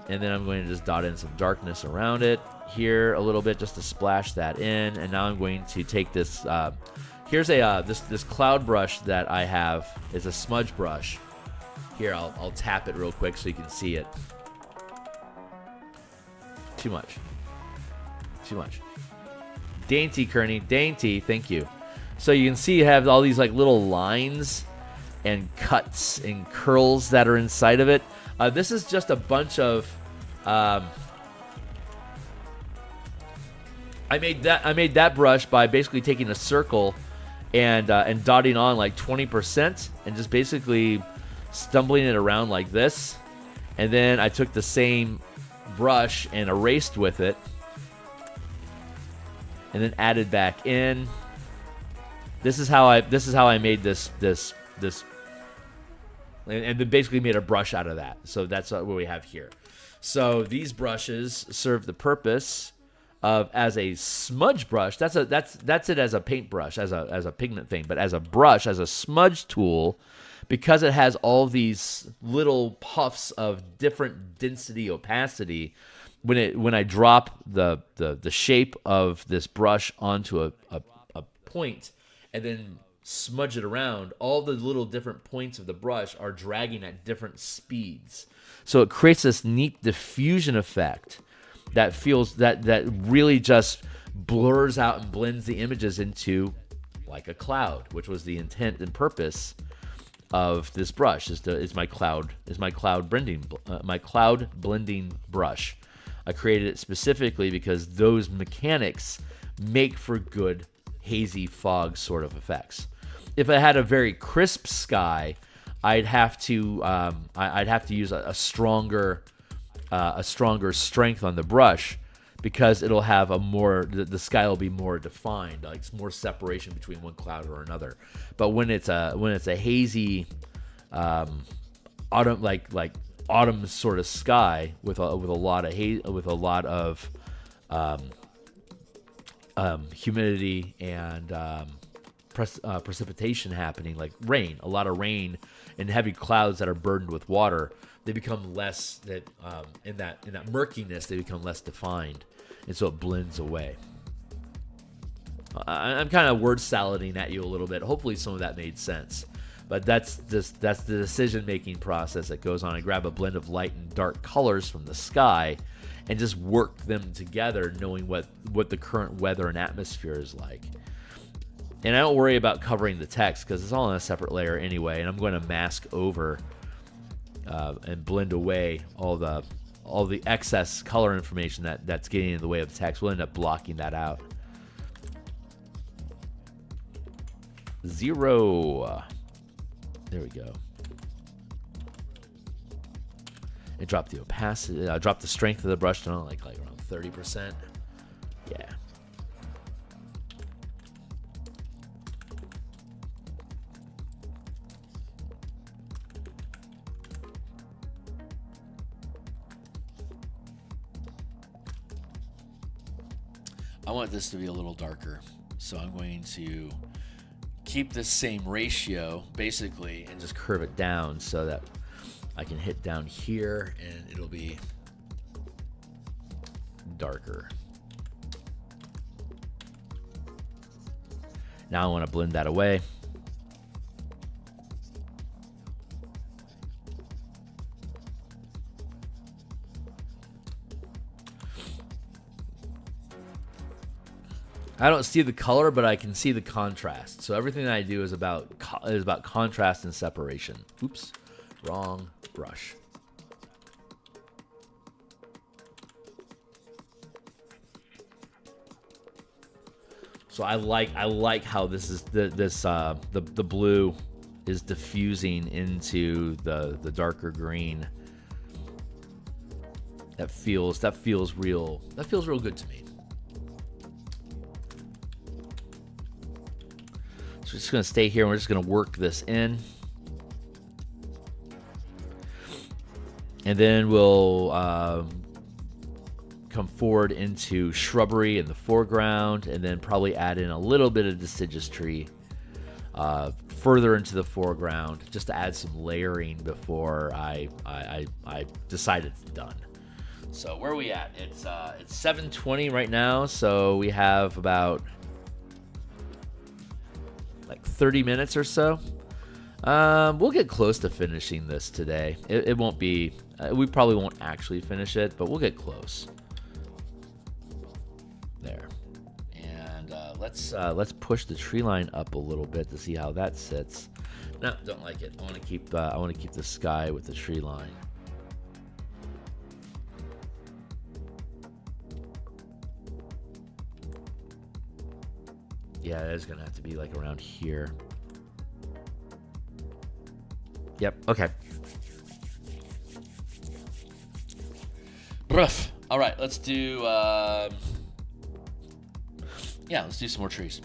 And then I'm going to just dot in some darkness around it here a little bit just to splash that in. And now I'm going to take this. Here's a this cloud brush that I have. Is a smudge brush. Here, I'll tap it real quick so you can see it. Too much. Dainty, Kearney. Dainty. Thank you. So you can see you have all these like little lines and cuts and curls that are inside of it. This is just a bunch of. I made that brush by basically taking a circle and dotting on like 20% and just basically stumbling it around like this. And then I took the same brush and erased with it, and then added back in. This is how I made this, and then basically made a brush out of that. So that's what we have here. So these brushes serve the purpose of as a smudge brush. That's it as a paintbrush, as a pigment thing. But as a brush, as a smudge tool, because it has all these little puffs of different density, opacity. When I drop the shape of this brush onto a point and then smudge it around, all the little different points of the brush are dragging at different speeds. So it creates this neat diffusion effect that feels that really just blurs out and blends the images into like a cloud, which was the intent and purpose of this brush. Is my cloud blending brush. I created it specifically because those mechanics make for good hazy fog sort of effects. If I had a very crisp sky, I'd have to use a stronger strength on the brush, because it'll have the sky will be more defined, like more separation between one cloud or another. But when it's a hazy autumn autumn sort of sky with a lot of humidity and precipitation happening, like rain, a lot of rain and heavy clouds that are burdened with water, they become less in that murkiness, they become less defined, and so it blends away. I'm kind of word salading at you a little bit. Hopefully some of that made sense. But that's the decision-making process that goes on. I grab a blend of light and dark colors from the sky and just work them together, knowing what the current weather and atmosphere is like. And I don't worry about covering the text because it's all on a separate layer anyway, and I'm going to mask over and blend away all the excess color information that's getting in the way of the text. We'll end up blocking that out. 0. There we go. And drop the opacity. Drop the strength of the brush down like around 30%. Yeah. I want this to be a little darker, so I'm going to keep this same ratio basically and just curve it down so that I can hit down here and it'll be darker. Now I want to blend that away. I don't see the color, but I can see the contrast. So everything that I do is about contrast and separation. Oops, wrong brush. So I like how this is the blue is diffusing into the darker green. That feels real. That feels real good to me. So we're just going to stay here and we're just going to work this in. And then we'll kind come forward into shrubbery in the foreground, and then probably add in a little bit of deciduous tree further into the foreground, just to add some layering before I decide it's done. So where are we at? It's 7:20 right now, so we have about like 30 minutes or so. We'll get close to finishing this today. It won't be, we probably won't actually finish it, but we'll get close. There. And let's push the tree line up a little bit to see how that sits. No, don't like it. I want to keep the sky with the tree line. Yeah, it's gonna have to be like around here. Yep. Okay. Rough. All right, let's do. Let's do some more trees.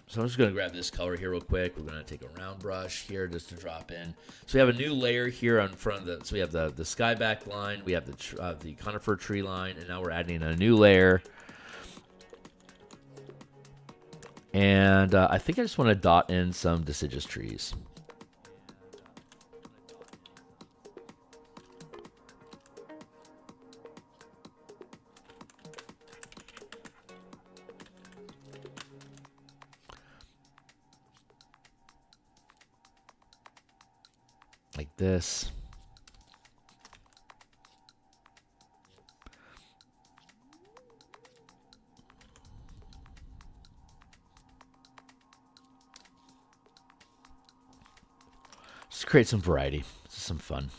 So I'm just going to grab this color here real quick. We're going to take a round brush here just to drop in. So we have a new layer here on front of the. So we have the skyback line, we have the conifer tree line, and now we're adding a new layer. And I think I just want to dot in some deciduous trees. Like this. Just create some variety. Just some fun.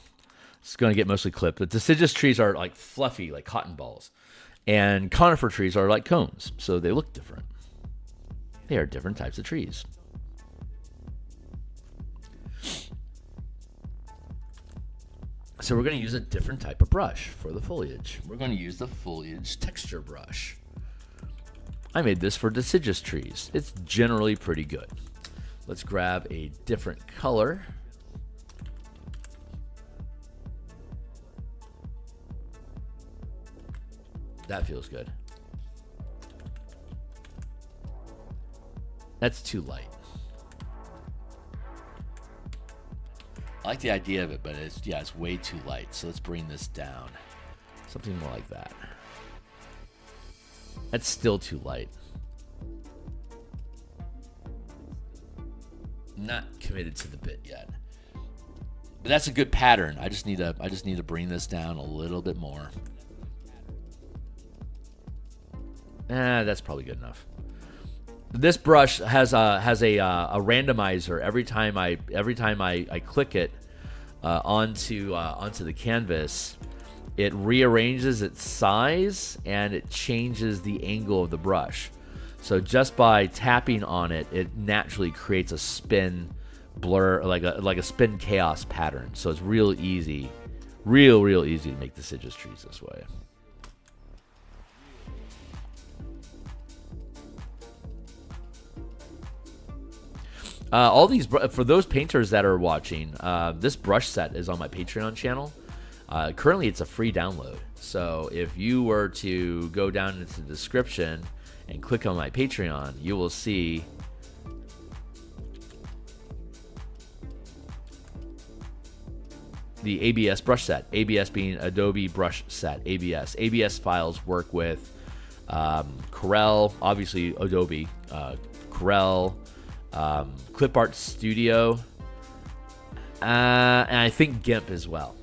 It's going to get mostly clipped. But deciduous trees are like fluffy, like cotton balls. And conifer trees are like cones. So they look different. They are different types of trees. So we're going to use a different type of brush for the foliage. We're going to use the foliage texture brush. I made this for deciduous trees. It's generally pretty good. Let's grab a different color. That feels good. That's too light. I like the idea of it, but it's way too light. So let's bring this down. Something more like that. That's still too light. Not committed to the bit yet. But that's a good pattern. I just need to bring this down a little bit more. That's probably good enough. This brush has a randomizer every time I click it onto the canvas. It rearranges its size and it changes the angle of the brush. So just by tapping on it, it naturally creates a spin blur, like a spin chaos pattern. So it's real easy to make deciduous trees this way. All these, for those painters that are watching, this brush set is on my Patreon channel. Currently, it's a free download. So if you were to go down into the description and click on my Patreon, you will see the ABS brush set. ABS being Adobe Brush Set, ABS. ABS files work with Corel, obviously Adobe, Corel, Clip Art Studio, and I think GIMP as well.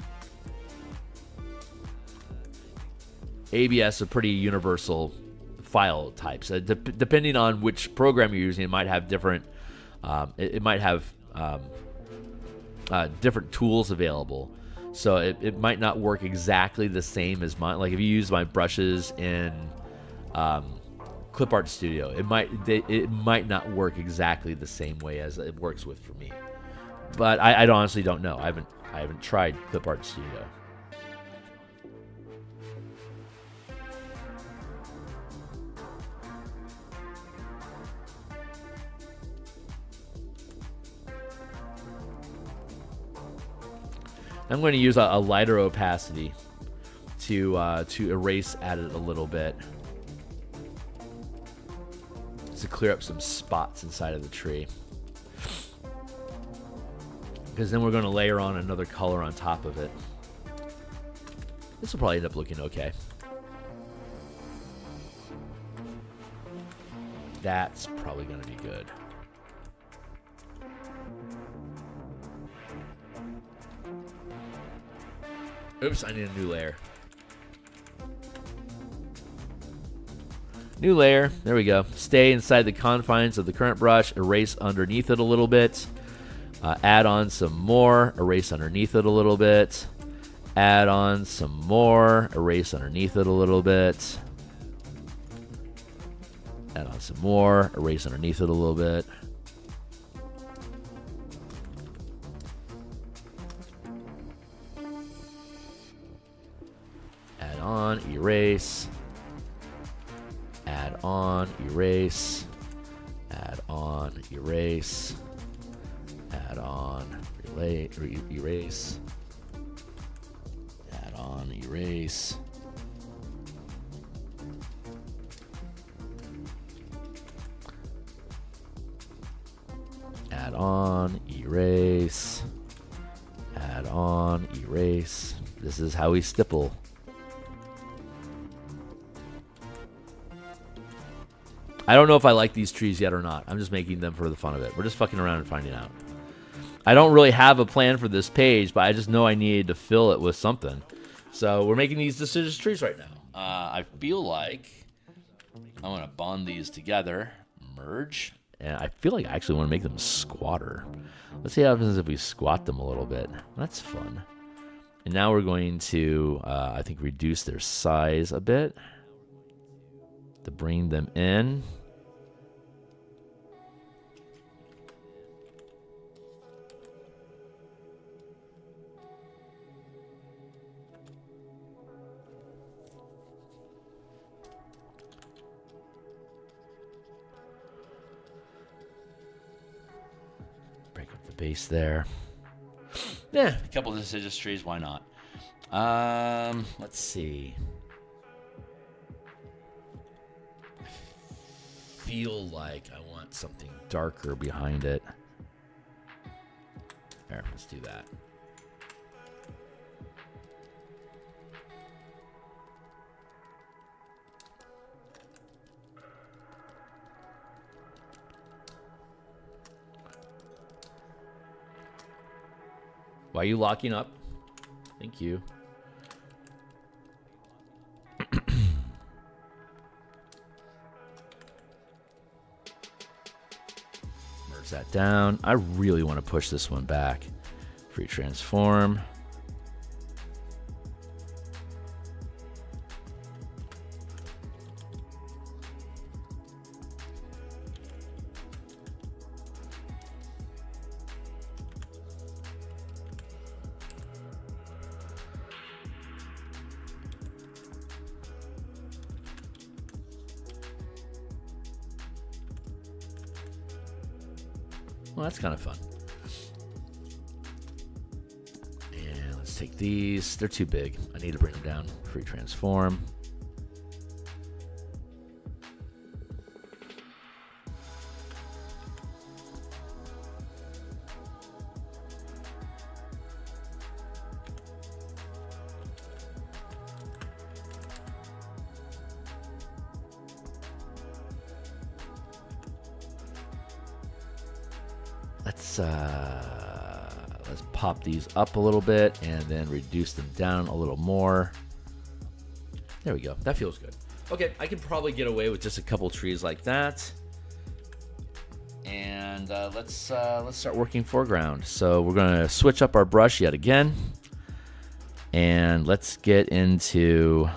ABS are pretty universal file types. Depending on which program you're using, it might have different. It might have different tools available, so it might not work exactly the same as mine. Like if you use my brushes in Clip Art Studio, it might not work exactly the same way as it works with for me. But I honestly don't know. I haven't tried Clip Art Studio. I'm going to use a lighter opacity to erase at it a little bit, to clear up some spots inside of the tree. Because then we're going to layer on another color on top of it. This will probably end up looking okay. That's probably going to be good. Oops, I need a new layer. New layer. There we go. Stay inside the confines of the current brush. Erase underneath it a little bit. Add on some more. Erase underneath it a little bit. Add on some more. Erase underneath it a little bit. Add on some more. Erase underneath it a little bit. Add on, erase. Add on, erase. Add on, erase. Add on, erase. Add on, erase. Add on, erase. Add on, erase. This is how we stipple. I don't know if I like these trees yet or not. I'm just making them for the fun of it. We're just fucking around and finding out. I don't really have a plan for this page, but I just know I need to fill it with something. So we're making these deciduous trees right now. I feel like I want to bond these together. Merge. And I feel like I actually want to make them squatter. Let's see what happens if we squat them a little bit. That's fun. And now we're going to, I think, reduce their size a bit to bring them in. Break up the base there. Yeah, a couple of deciduous trees, why not? Let's see. I feel like I want something darker behind it. There, let's do that. Why are you locking up? Thank you. Merge that down. I really want to push this one back. Free transform. Well, that's kind of fun. And let's take these. They're too big. I need to bring them down. Free transform. Let's pop these up a little bit and then reduce them down a little more. There we go. That feels good. Okay, I can probably get away with just a couple trees like that. And let's start working foreground. So we're going to switch up our brush yet again. And let's get into...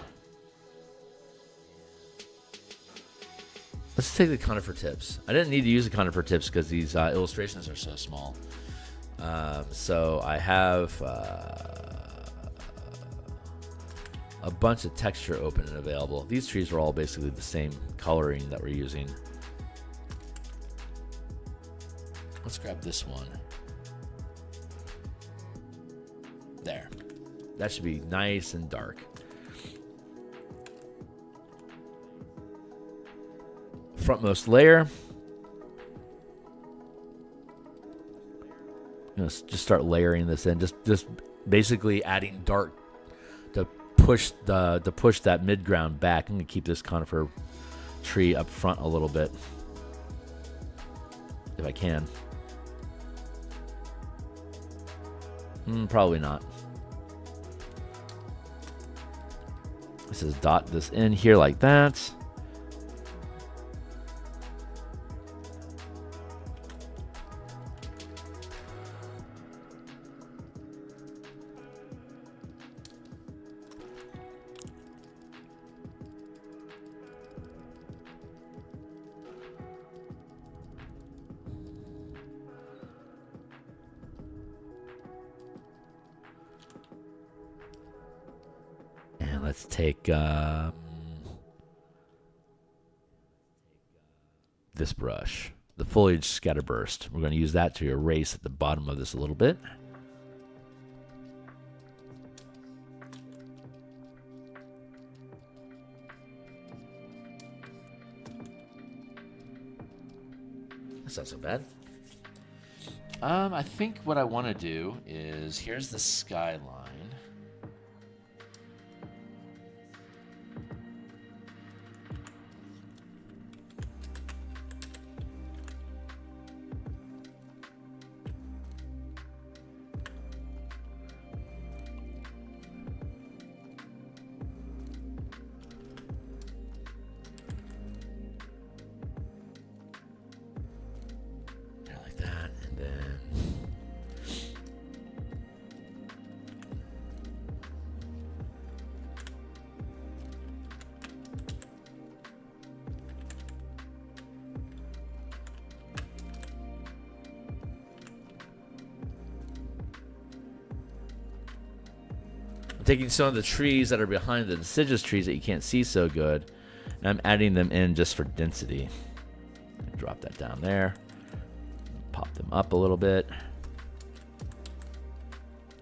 Let's take the conifer tips. I didn't need to use the conifer tips because these illustrations are so small. So I have a bunch of texture open and available. These trees are all basically the same coloring that we're using. Let's grab this one. There. That should be nice and dark. Frontmost layer. Just start layering this in. Just basically adding dark to push that mid ground back. I'm gonna keep this conifer tree up front a little bit if I can. Probably not. This is dot this in here like that. Let's take this brush, the foliage scatterburst. We're going to use that to erase at the bottom of this a little bit. That's not so bad. I think what I want to do is, here's the skyline. I'm taking some of the trees that are behind the deciduous trees that you can't see so good, and I'm adding them in just for density. Drop that down there. Pop them up a little bit.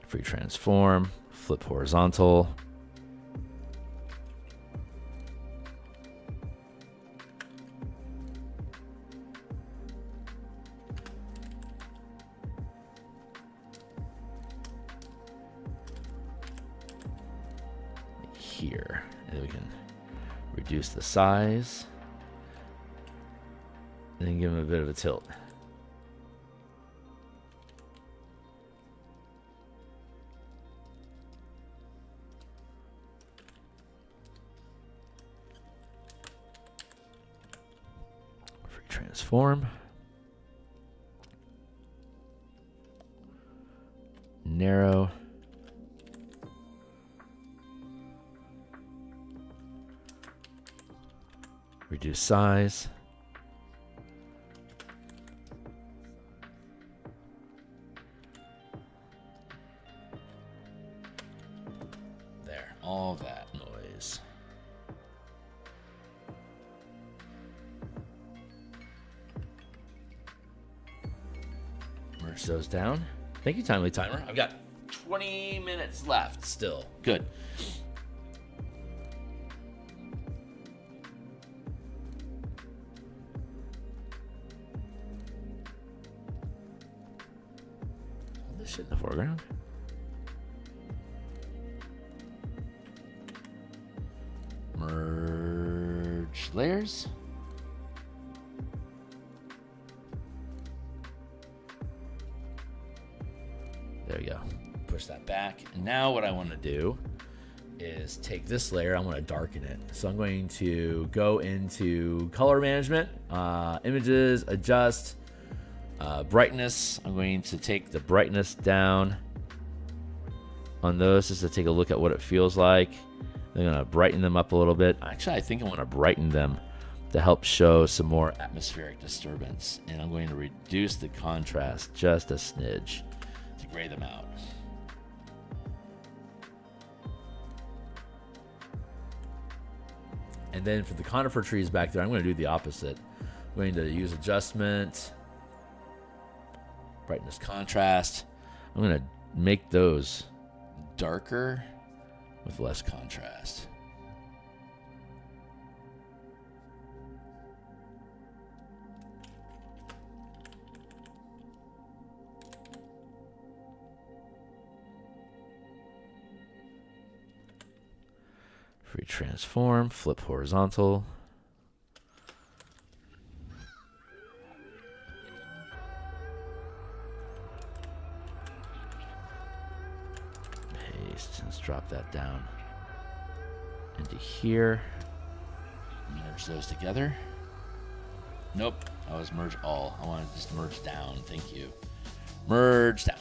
Free transform. Flip horizontal. Here, and then we can reduce the size and then give them a bit of a tilt. Free transform, narrow. Reduce size. There, all that noise. Merge those down. Thank you, Timely Timer. I've got 20 minutes left still. Good. Shit in the foreground. Merge layers. There we go. Push that back. And now what I want to do is take this layer. I want to darken it. So I'm going to go into color management, images, adjust. Brightness, I'm going to take the brightness down on those just to take a look at what it feels like. I'm going to brighten them up a little bit. Actually, I think I want to brighten them to help show some more atmospheric disturbance. And I'm going to reduce the contrast just a smidge to gray them out. And then for the conifer trees back there, I'm going to do the opposite. I'm going to use adjustment, brightness, contrast. I'm going to make those darker with less contrast. Free transform, flip horizontal. Paste. Let's drop that down into here. Merge those together. Nope. I was merge all. I want to just merge down. Thank you. Merge down.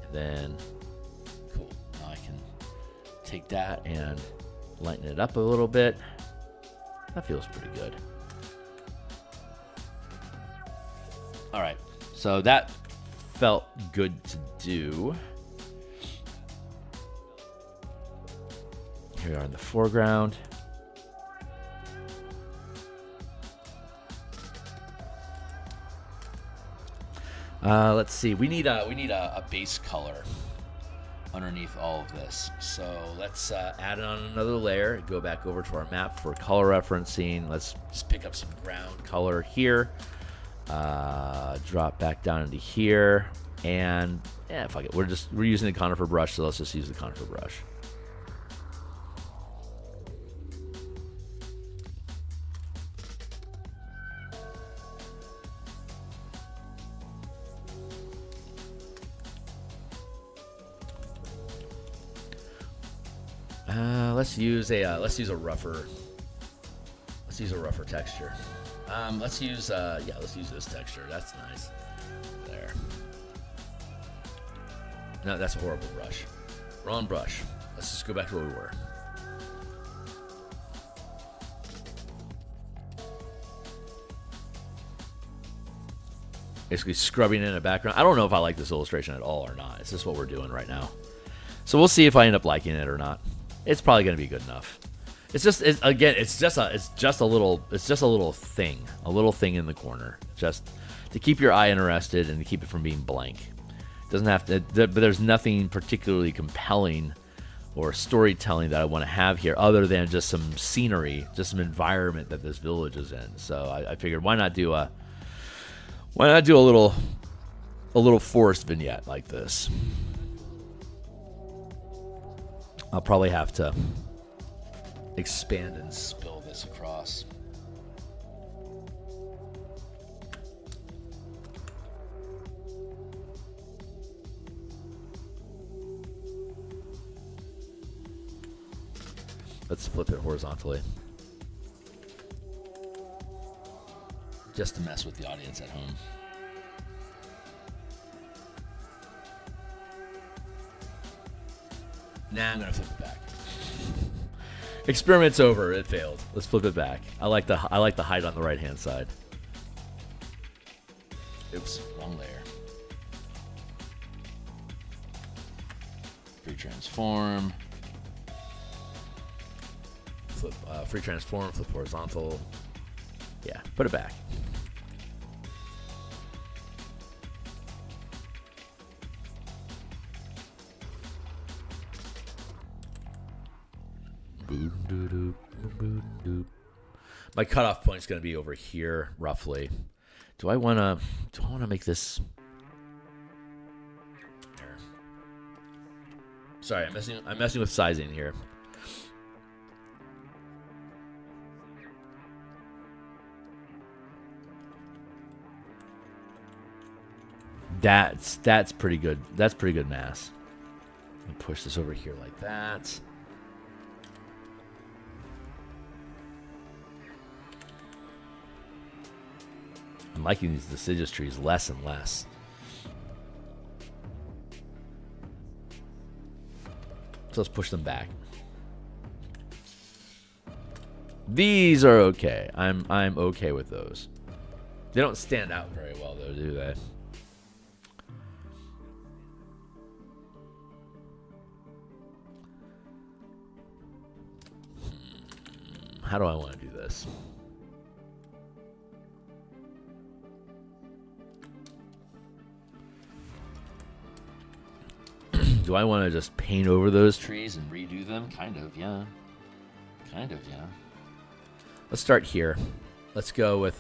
And then, cool. Now I can take that and lighten it up a little bit. That feels pretty good. All right. So that felt good to do. Here we are in the foreground. Let's see. We need a base color underneath all of this. So let's add on another layer. Go back over to our map for color referencing. Let's just pick up some ground color here. Drop back down into here, and yeah, fuck it. We're using the conifer brush, so let's just use the conifer brush. Let's use a rougher texture. Let's use this texture. That's nice. There. No, that's a horrible brush. Wrong brush. Let's just go back to where we were. Basically scrubbing in a background. I don't know if I like this illustration at all or not. It's just what we're doing right now. So we'll see if I end up liking it or not. It's probably going to be good enough. It's just a little thing in the corner, just to keep your eye interested and to keep it from being blank. It doesn't have to, but there's nothing particularly compelling or storytelling that I want to have here, other than just some scenery, just some environment that this village is in. So I figured, why not do a little forest vignette like this? I'll probably have to expand and spill this across. Let's flip it horizontally. Just to mess with the audience at home. Nah, I'm gonna flip it back. Experiment's over. It failed. Let's flip it back. I like the height on the right hand side. Oops, wrong layer. Free transform. Flip. Free transform. Flip horizontal. Yeah, put it back. My cutoff point is going to be over here, roughly. Do I want to make this? There. Sorry, I'm messing with sizing here. That's pretty good. That's pretty good mass. Let me push this over here like that. I'm liking these deciduous trees less and less. So let's push them back. These are okay. I'm okay with those. They don't stand out very well though, do they? How do I want to do this? do I want to just paint over those trees and redo them? Kind of, yeah. Kind of, yeah. Let's start here. Let's go with...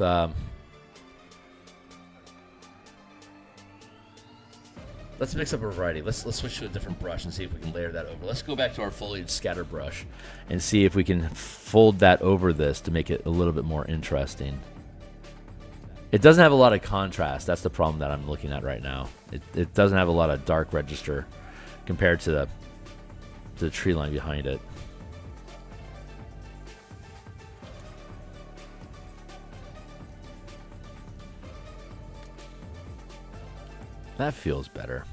let's mix up a variety. Let's switch to a different brush and see if we can layer that over. Let's go back to our foliage scatter brush and see if we can fold that over this to make it a little bit more interesting. It doesn't have a lot of contrast. That's the problem that I'm looking at right now. It doesn't have a lot of dark register compared to the tree line behind it. That feels better.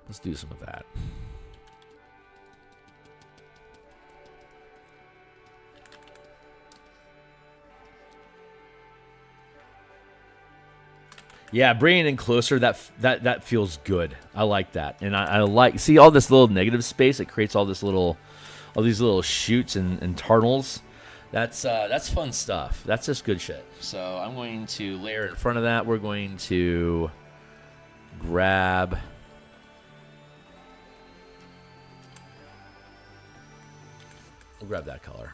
Let's do some of that. Yeah, bringing it in closer, that feels good. I like that, and I like see all this little negative space. It creates all these little shoots and tunnels. That's fun stuff. That's just good shit. So I'm going to layer in front of that. We're going to grab. We'll grab that color.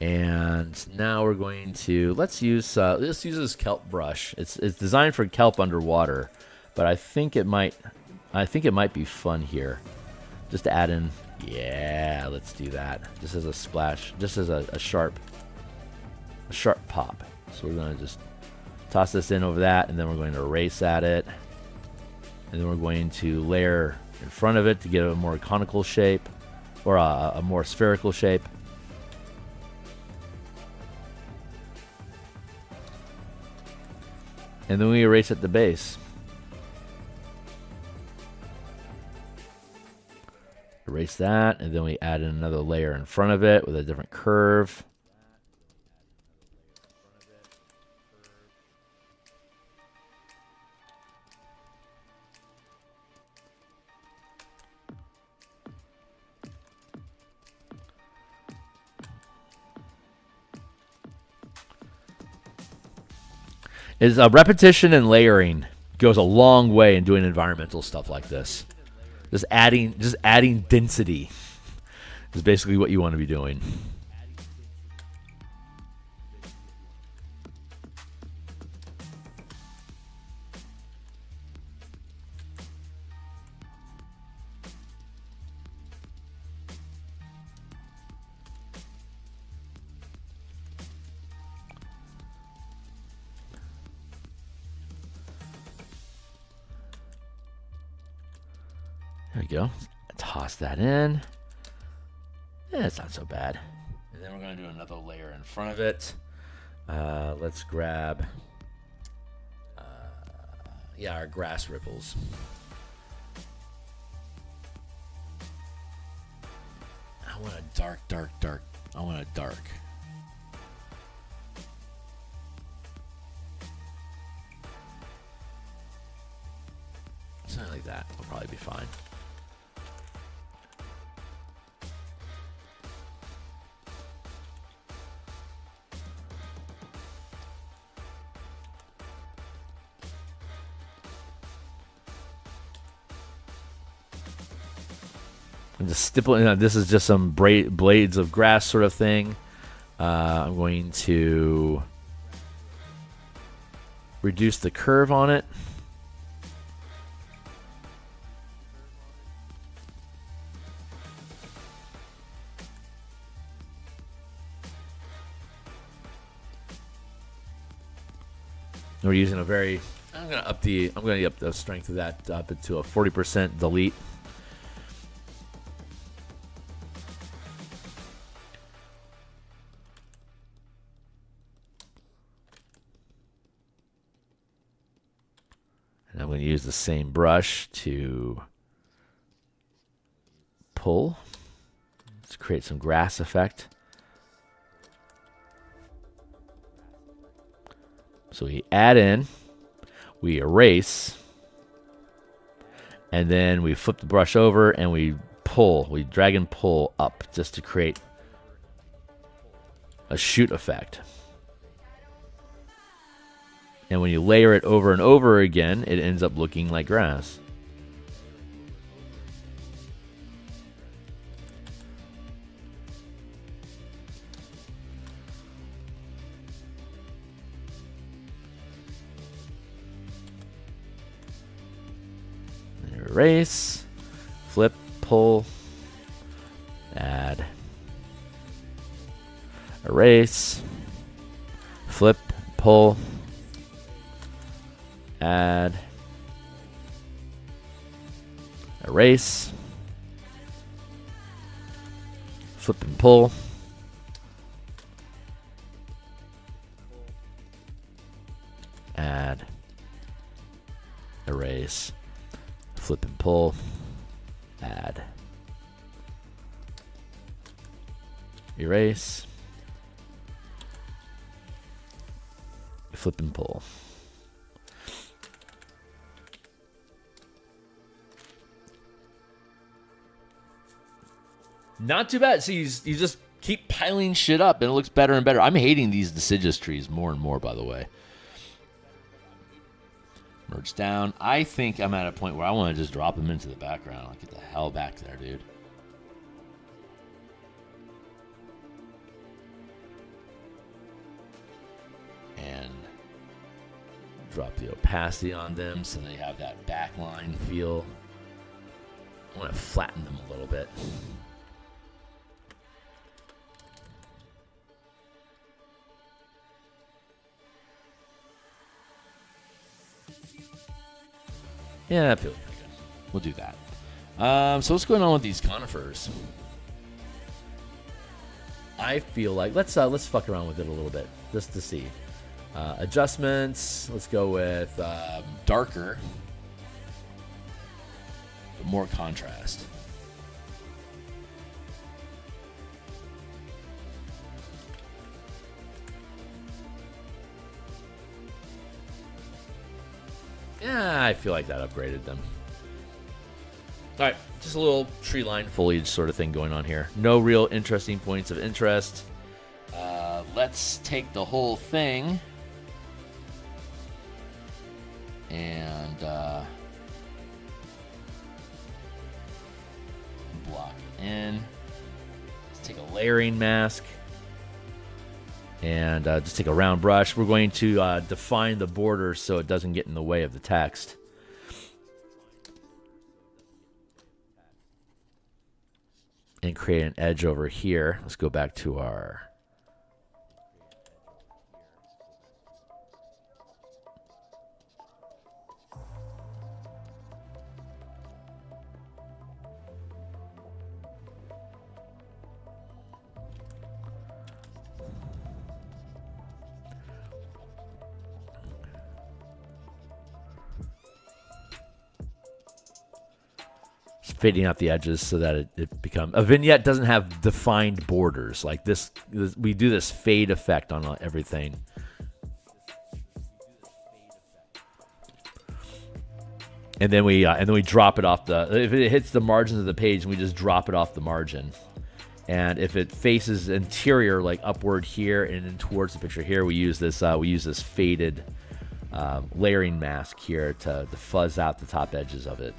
And now we're going to let's use this kelp brush. It's designed for kelp underwater, but I think it might be fun here, just to add in. Yeah, let's do that. Just as a splash, just as a sharp pop. So we're going to just toss this in over that, and then we're going to erase at it, and then we're going to layer in front of it to get a more conical shape, or a more spherical shape. And then we erase at the base. Erase that, and then we add in another layer in front of it with a different curve. Repetition and layering goes a long way in doing environmental stuff like this. Just adding density is basically what you want to be doing. There we go. Toss that in. Yeah, it's not so bad. And then we're going to do another layer in front of it. Let's grab, our grass ripples. I want a dark. I want a dark. Something like that will probably be fine. I'm just stippling. This is just some blades of grass sort of thing. I'm going to reduce the curve on it. We're using I'm going to up the strength of that up to a 40% delete. And I'm going to use the same brush to pull. Let's create some grass effect. So we add in, we erase, and then we flip the brush over and we pull. We drag and pull up just to create a shoot effect. And when you layer it over and over again, it ends up looking like grass. Erase, flip, pull, add, erase, flip, pull, add, erase, flip and pull, add, erase, flip and pull, add, erase, flip and pull. Not too bad. So you just keep piling shit up and it looks better and better. I'm hating these deciduous trees more and more, by the way. Merge down. I think I'm at a point where I want to just drop them into the background. Like, get the hell back there, dude. And drop the opacity on them so they have that backline feel. I want to flatten them a little bit. Yeah, that feels pretty good. We'll do that. So what's going on with these conifers? I feel like let's fuck around with it a little bit just to see. Adjustments. Let's go with darker, but more contrast. Yeah, I feel like that upgraded them. All right, just a little tree line foliage sort of thing going on here. No real interesting points of interest. Let's take the whole thing and block it in. Let's take a layering mask. And just take a round brush. We're going to define the border so it doesn't get in the way of the text. And create an edge over here. Let's go back to our... fading out the edges so that it becomes... A vignette doesn't have defined borders. Like this we do this fade effect on everything. And then we drop it off the... If it hits the margins of the page, we just drop it off the margin. And if it faces interior, like upward here and then towards the picture here, we use this faded layering mask here to fuzz out the top edges of it.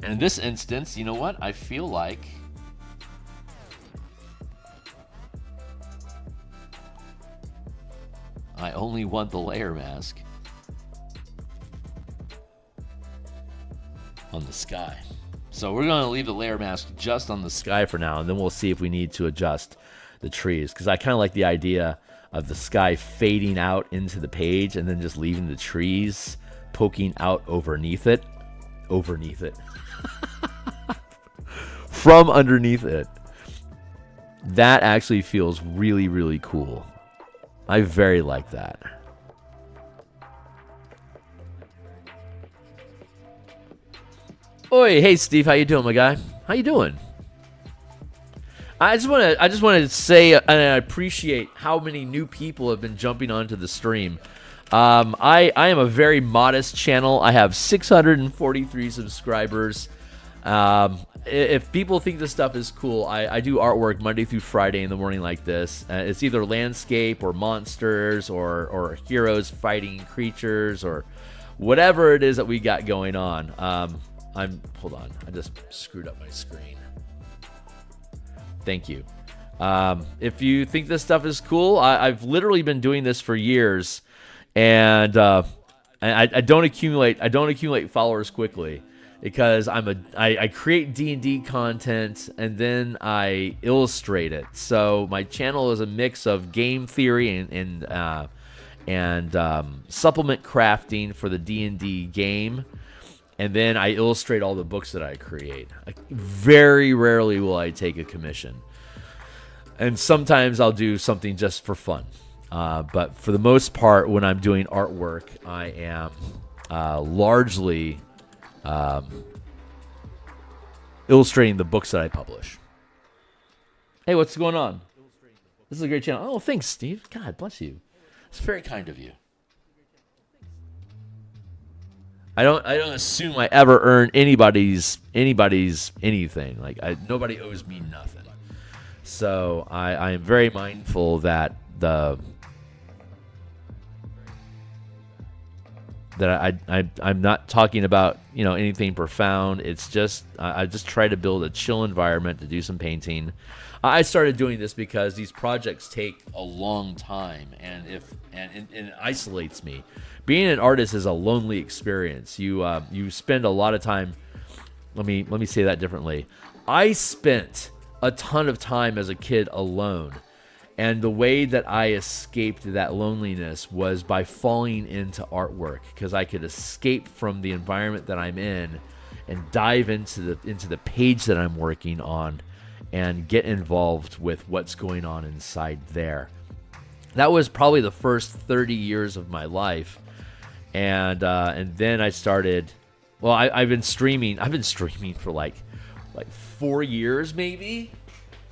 And in this instance, you know what? I feel like I only want the layer mask on the sky. So we're going to leave the layer mask just on the sky for now, and then we'll see if we need to adjust the trees. Because I kind of like the idea of the sky fading out into the page and then just leaving the trees poking out overneath it. From underneath it. That actually feels really, really cool. I very like that. Oi, hey Steve, how you doing, my guy? How you doing? I just want to say, and I appreciate how many new people have been jumping onto the stream. I am a very modest channel. I have 643 subscribers. If people think this stuff is cool, I do artwork Monday through Friday in the morning like this. It's either landscape or monsters or heroes fighting creatures or whatever it is that we got going on. Hold on, I just screwed up my screen. Thank you. If you think this stuff is cool, I've literally been doing this for years, and I don't accumulate followers quickly because I create D&D content and then I illustrate it. So my channel is a mix of game theory and supplement crafting for the D&D game. And then I illustrate all the books that I create. Very rarely will I take a commission. And sometimes I'll do something just for fun. But for the most part, when I'm doing artwork, I am largely illustrating the books that I publish. Hey, what's going on? This is a great channel. Oh, thanks, Steve. God bless you. It's very kind of you. I don't assume I ever earn anybody's anything. Like nobody owes me nothing. So I am very mindful that I'm not talking about anything profound. It's just I just try to build a chill environment to do some painting. I started doing this because these projects take A long time, and it isolates me. Being an artist is a lonely experience. You spend a lot of time. Let me say that differently. I spent a ton of time as a kid alone, and the way that I escaped that loneliness was by falling into artwork, because I could escape from the environment that I'm in and dive into the page that I'm working on and get involved with what's going on inside there. That was probably the first 30 years of my life. And then I started. Well, I've been streaming. I've been streaming for like 4 years maybe,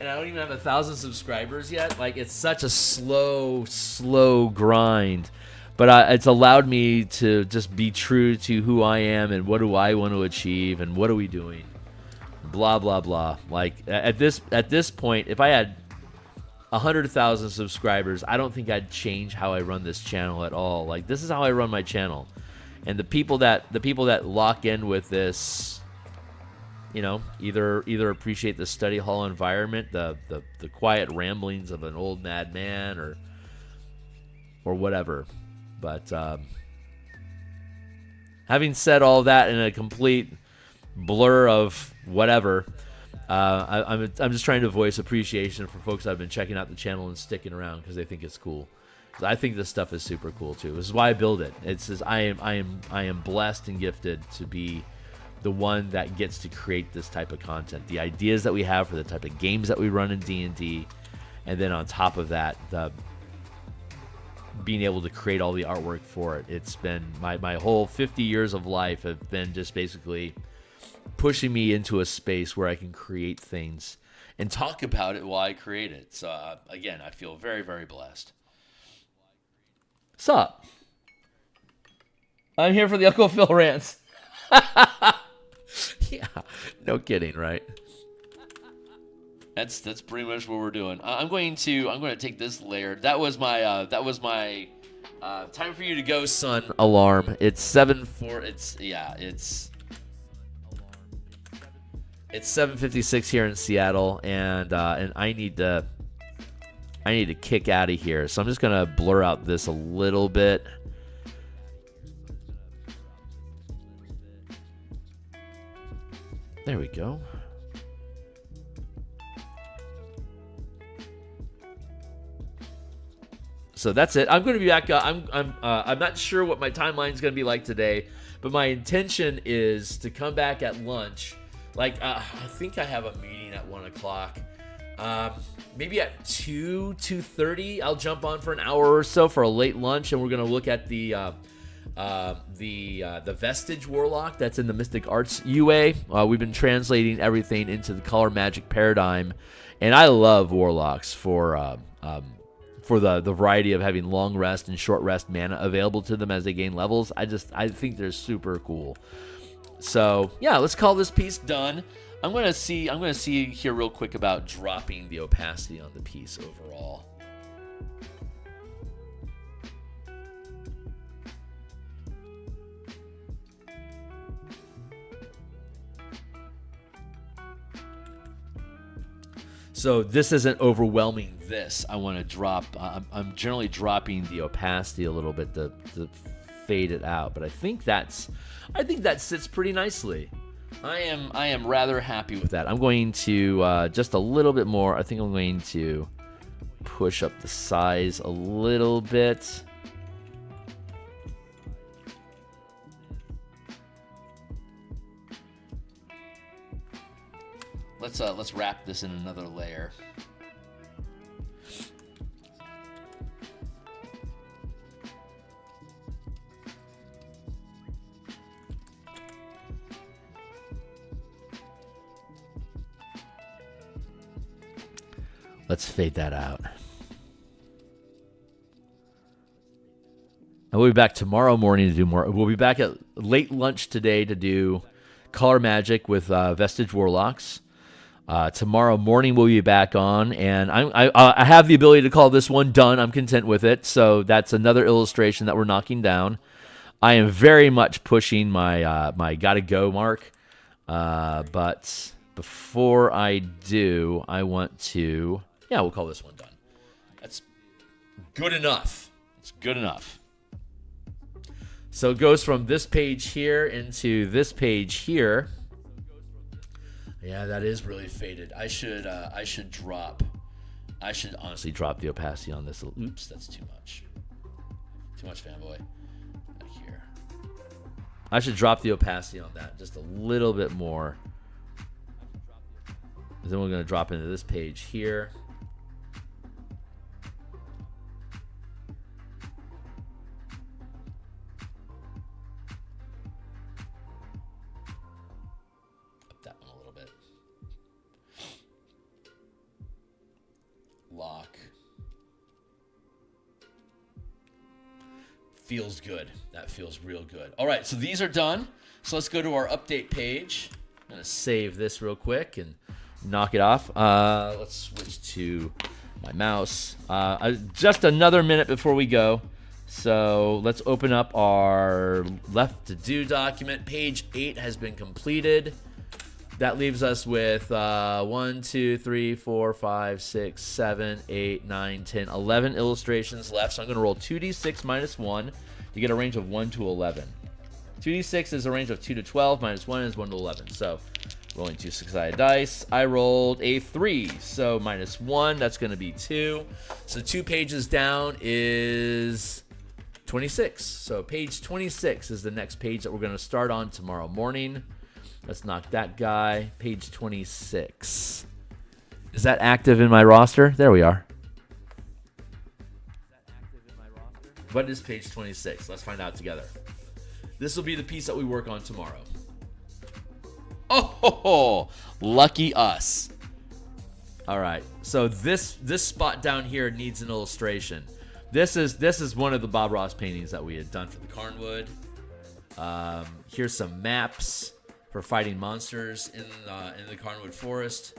and I don't even have 1,000 subscribers yet. Like, it's such a slow grind, but it's allowed me to just be true to who I am and what do I want to achieve and what are we doing. Blah blah blah. Like at this point, if I had 100,000 subscribers, I don't think I'd change how I run this channel at all. Like, this is how I run my channel, and the people that lock in with this, either appreciate the study hall environment, the quiet ramblings of an old madman, or whatever. But having said all that in a complete blur of whatever. I'm just trying to voice appreciation for folks that have been checking out the channel and sticking around because they think it's cool. 'Cause I think this stuff is super cool too. This is why I build it. It's just, I am blessed and gifted to be the one that gets to create this type of content. The ideas that we have for the type of games that we run in D&D, and then on top of that, being able to create all the artwork for it. It's been my whole 50 years of life have been just basically pushing me into a space where I can create things and talk about it while I create it. So again, I feel very, very blessed. Sup? I'm here for the Uncle Phil rants. Yeah, no kidding, right? That's pretty much what we're doing. I'm going to take this layer. That was my time for you to go, son. Alarm. It's 7:04. It's 7:56 here in Seattle, and I need to kick out of here. So I'm just gonna blur out this a little bit. There we go. So that's it. I'm going to be back. I'm not sure what my timeline is going to be like today, but my intention is to come back at lunch. Like, I think I have a meeting at 1 o'clock. Maybe at 2:30, I'll jump on for an hour or so for a late lunch, and we're going to look at the The Vestige Warlock that's in the Mystic Arts UA. We've been translating everything into the color magic paradigm, and I love Warlocks for the variety of having long rest and short rest mana available to them as they gain levels. I think they're super cool. So yeah, let's call this piece done. I'm gonna see here real quick about dropping the opacity on the piece overall. So this isn't overwhelming this. I want to drop, I'm generally dropping the opacity a little bit to fade it out, but I think that sits pretty nicely. I am rather happy with that. I'm going to, just a little bit more, I think I'm going to push up the size a little bit. Let's wrap this in another layer. Let's fade that out. And we'll be back tomorrow morning to do more. We'll be back at late lunch today to do color magic with Vestige Warlocks. Tomorrow morning we'll be back on, and I have the ability to call this one done. I'm content with it. So that's another illustration that we're knocking down. I am very much pushing my gotta go mark, but before I do, I want to we'll call this one done. That's good enough. It's good enough. So it goes from this page here into this page here. Yeah, that is really faded. I should honestly drop the opacity on this. Oops, that's too much. Too much, fanboy. Back here. I should drop the opacity on that just a little bit more. Then we're going to drop into this page here. Lock. Feels good. That feels real good. All right, so these are done. So let's go to our update page. I'm going to save this real quick and knock it off. Let's switch to my mouse. Just another minute before we go. So let's open up our left to do document. Page 8 has been completed. That leaves us with 1, 2, 3, 4, 5, 6, 7, 8, 9, 10, 11 illustrations left. So I'm going to roll 2d6 minus 1 to get a range of 1 to 11. 2d6 is a range of 2 to 12, minus 1 is 1 to 11. So rolling 2 6-sided dice. I rolled a 3, so minus 1, that's going to be 2. So 2 pages down is 26. So page 26 is the next page that we're going to start on tomorrow morning. Let's knock that guy. Page 26. Is that active in my roster? There we are. What is page 26? Let's find out together. This will be the piece that we work on tomorrow. Oh, lucky us. All right. So this spot down here needs an illustration. This is one of the Bob Ross paintings that we had done for the Carnwood. Here's some maps for fighting monsters in the Carnwood Forest.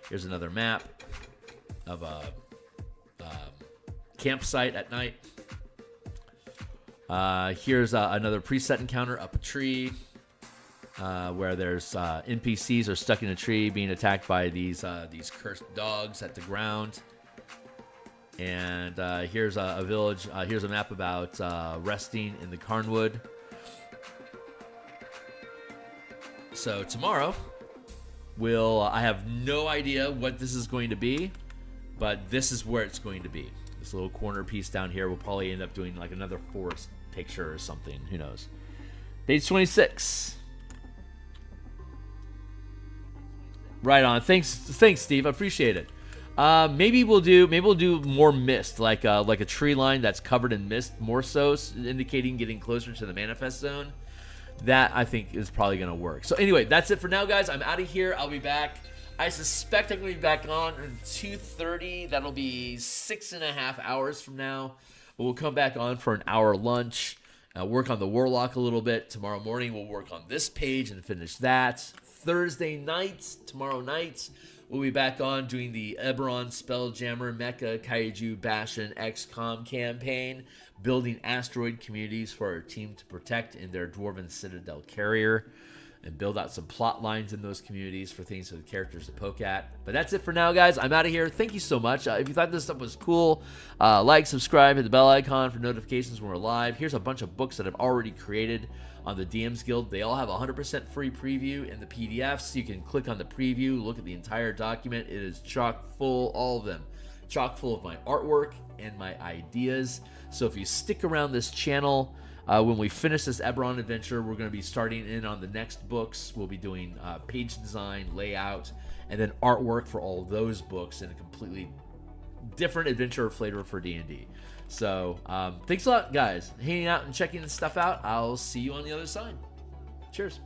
Here's another map of a campsite at night. Here's another preset encounter up a tree where there's NPCs are stuck in a tree being attacked by these cursed dogs at the ground. And here's a village. Here's a map about resting in the Carnwood. So tomorrow, I have no idea what this is going to be, but this is where it's going to be. This little corner piece down here, we'll probably end up doing like another forest picture or something. Who knows? Page 26. Right on. Thanks, Steve. I appreciate it. Maybe we'll do more mist, like a tree line that's covered in mist, more so, indicating getting closer to the manifest zone. That I think is probably gonna work. So anyway, that's it for now, guys. I'm out of here. I'll be back. I suspect I'm gonna be back on at 2:30. That'll be 6.5 hours from now. But we'll come back on for an hour lunch. Work on the Warlock a little bit. Tomorrow morning we'll work on this page and finish that. Thursday night, tomorrow night, we'll be back on doing the Eberron, Spelljammer, Mecha, Kaiju, Bastion, XCOM campaign, building asteroid communities for our team to protect in their Dwarven Citadel carrier, and build out some plot lines in those communities for things for the characters to poke at. But that's it for now, guys. I'm out of here. Thank you so much. If you thought this stuff was cool, like, subscribe, hit the bell icon for notifications when we're live. Here's a bunch of books that I've already created on the DMsGuild. They all have 100% free preview in the PDFs. You can click on the preview, look at the entire document. It is chock full, all of them, chock full of my artwork and my ideas. So if you stick around this channel, when we finish this Eberron adventure, we're going to be starting in on the next books. We'll be doing page design, layout, and then artwork for all of those books in a completely different adventure flavor for D&D. So thanks a lot, guys, hanging out and checking this stuff out. I'll see you on the other side. Cheers.